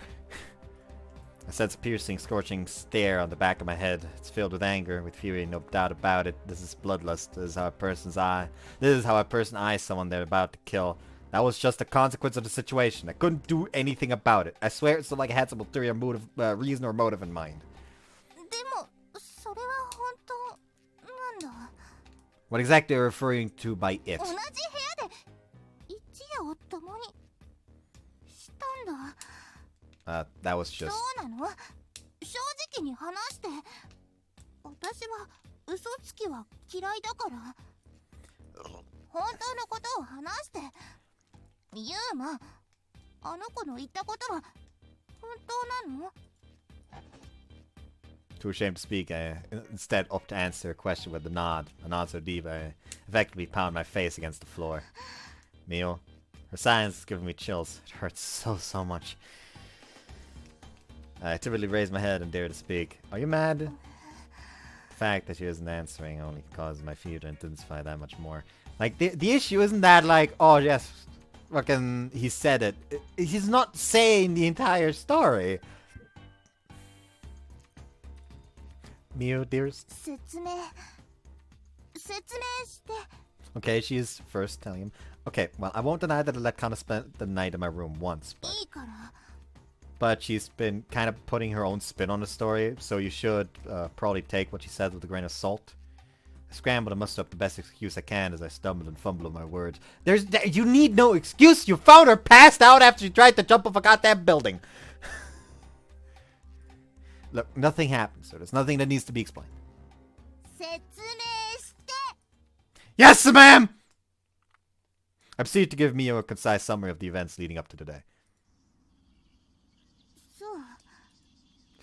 I sense a piercing, scorching stare on the back of my head. It's filled with anger, with fury, no doubt about it. This is bloodlust. This is how a person eyes someone they're about to kill. That was just a consequence of the situation. I couldn't do anything about it. I swear it's not like I had some ulterior motive, reason or motive in mind. でもそれは本当なんだ。 What exactly are you referring to by it? 同じ部屋で一夜を共にしたんだ。That was just... そうなの？正直に話して。私は嘘つきは嫌いだから。本当のことを話して。ユーマ、あの子の言ったことは本当なの？ Too ashamed to speak, I instead opt to answer a question with a nod so deep I effectively pound my face against the floor. Mio, her silence is giving me chills. It hurts so much. I typically raise my head and dare to speak. Are you mad? The fact that she isn't answering only causes my fear to intensify that much more. Like, the issue isn't that, like, oh yes, fucking, he said it. He's not saying the entire story. Mio, dearest? 説明して。 Okay, she's first telling him. Okay, well, I won't deny that I let Kana spend the night in my room once, いいから。 but she's been kind of putting her own spin on the story, so you should probably take what she says with a grain of salt. I scramble to muster up the best excuse I can as I stumble and fumble on my words. You need no excuse! You found her passed out after she tried to jump off a goddamn building! Look, nothing happened, so there's nothing that needs to be explained. 説明して。 Yes, ma'am! I proceed to give Mio a concise summary of the events leading up to today. そう。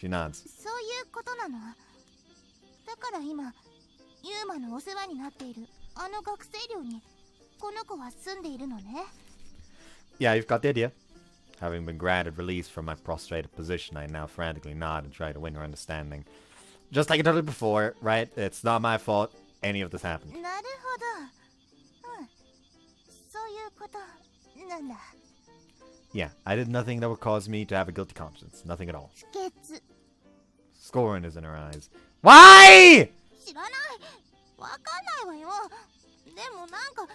She nods. そういうことなの。だから今、ユーマのお世話になっているあの学生寮にこの子は住んでいるのね。 Yeah, you've got the idea. Having been granted release from my prostrated position, I now frantically nod and try to win her understanding. Just like I told you before, right? It's not my fault any of this happened. なるほど。うん。そういうことなんだ。 Yeah, I did nothing that would cause me to have a guilty conscience. Nothing at all. 不潔。 Scorn is in her eyes. Why?! 知らない。わかんないわよ。でもなんか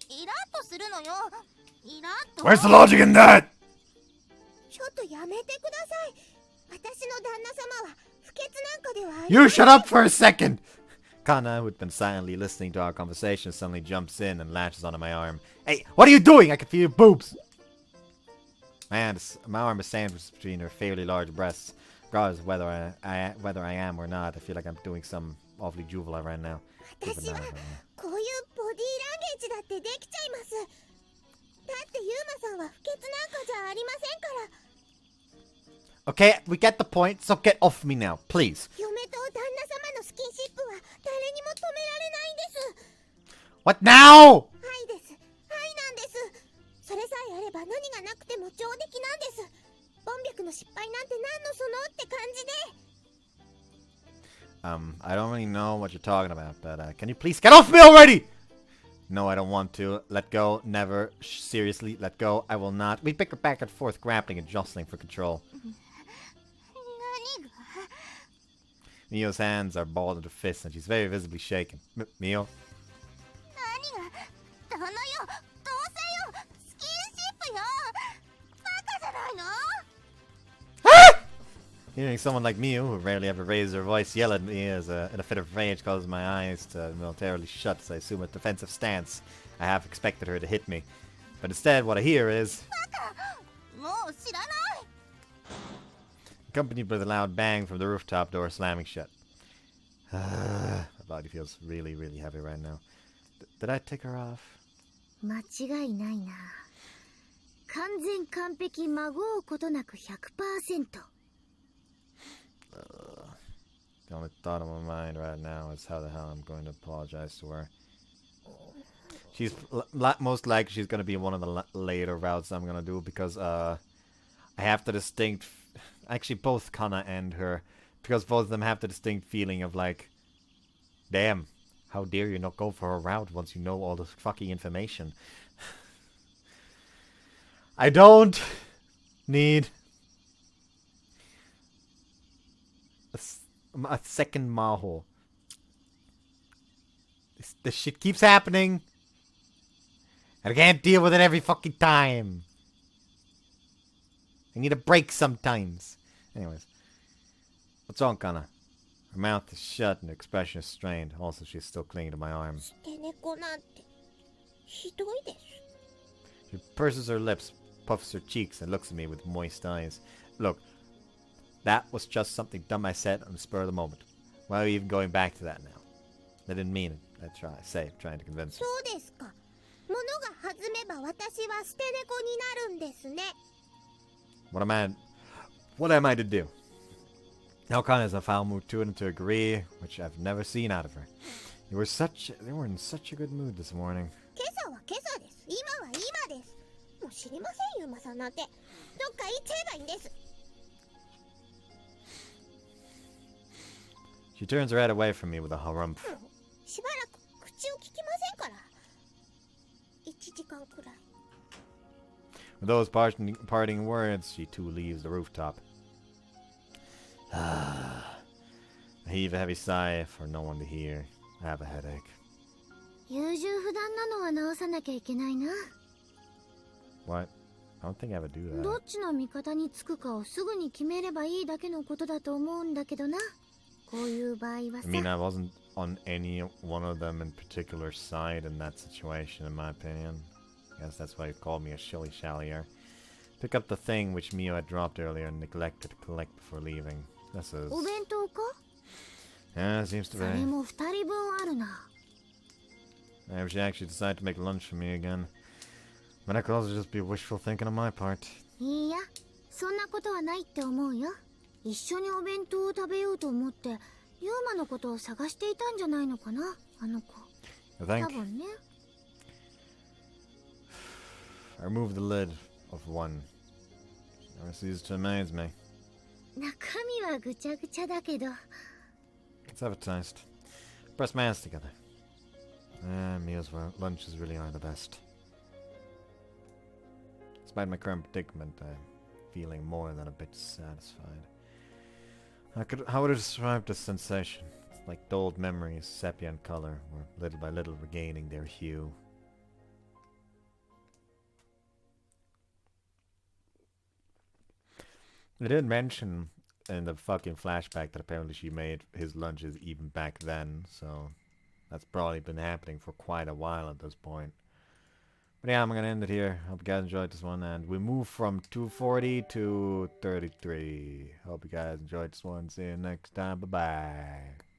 イラッとするのよ。イラッと。 Where's the logic in that?ちょっとやめてください。私の旦那様は不潔なんかではありません。 You shut up for a second! Kana, who had been silently listening to our conversation, suddenly jumps in and latches onto my arm. Hey, what are you doing? I can feel your boobs! My arm is sandwiched between her fairly large breasts. Regardless of whether I am or not, I feel like I'm doing some awfully juvenile right now. 私はこういうボディーランゲージだってできちゃいます。だってユーマさんは不潔なんかじゃありませんから。 Okay, we get the point, so get off me now, please. 嫁と旦那様のスキンシップは誰にも止められないんです。 What now?はいです。はいなんです。それさえあれば何がなくても上出来なんです。ボンビャクの失敗なんて何のそのって感じで。 I don't really know what you're talking about, but can you please get off me already? No, I don't want to. Let go. Never. Seriously, let go. I will not. We pick her back and forth, grappling and jostling for control. 何が？ Mio's hands are balled into fists, and she's very visibly shaken. Mio? 何が？旦那よ、同棲よ、スキンシップよ。バカじゃないの？ Hearing someone like Mio, who rarely ever raises her voice, yell at me in a fit of rage causes my eyes to militarily shut as I assume a defensive stance. I half expected her to hit me. But instead, what I hear is... もう知らない。 accompanied by the loud bang from the rooftop door slamming shut. My body feels really heavy right now. Did I tick her off? 間違いないな。完全完璧まごうことなく 100%。 The only thought on my mind right now is how the hell I'm going to apologize to her. She's most likely she's going to be one of the later routes I'm going to do because I have the distinct... Actually, both Kana and her. Because both of them have the distinct feeling of like, damn, how dare you not go for a route once you know all this fucking information. I don't need a second Maho. This shit keeps happening. And I can't deal with it every fucking time. I need a break sometimes. Anyways. What's wrong, Kana? Her mouth is shut and her expression is strained. Also, she's still clinging to my arm. 捨て猫なんてひどいです。 She purses her lips, puffs her cheeks, and looks at me with moist eyes. Look, that was just something dumb I said on the spur of the moment. Why are you even going back to that now? I didn't mean it. Trying to convince her. そうですか。物が弾めば私は捨て猫になるんですね。What am I to do? Now Kana is in a foul mood too, and to agree, which I've never seen out of her. They were in such a good mood this morning. 今朝は今朝です。今は今です。もう知りませんよ、マサなんて。どっか行っちゃえばいいんです。 She turns her head away from me with a harumph. しばらく口を聞きませんから。1時間くらい。 With those parting words, she too leaves the rooftop. I heave a heavy sigh for no one to hear. I have a headache. 優柔不断なのは直さなきゃいけないな。 What? I don't think I would do that. どっちの味方につくかをすぐに決めればいいだけのことだと思うんだけどな。こういう場合はさ。 I mean, I wasn't on any one of them in particular side in that situation, in my opinion. I guess that's why you called me a shilly-shallier. Pick up the thing which Mio had dropped earlier and neglected to collect before leaving. This is... お弁当か？ Yeah, it seems to それ be. も2人分あるな。 Maybe she actually decided to make lunch for me again. But that could also just be wishful thinking on my part. いや、そんなことはないって思うよ。一緒にお弁当を食べようと思って、ユーマのことを探していたんじゃないのかな、あの子。 I think 多分ね。 I removed the lid of one. Never ceases to amaze me. 中身はぐちゃぐちゃだけど。 Let's have a taste. Press my hands together. Meals for lunches really are the best. Despite my current predicament, I'm feeling more than a bit satisfied. How would I describe this sensation? It's like dulled memories, sepia in color, were little by little regaining their hue. They did mention in the fucking flashback that apparently she made his lunches even back then, so that's probably been happening for quite a while at this point. But yeah, I'm gonna end it here. Hope you guys enjoyed this one, and we move from 240 to 33. Hope you guys enjoyed this one. See you next time. Bye-bye.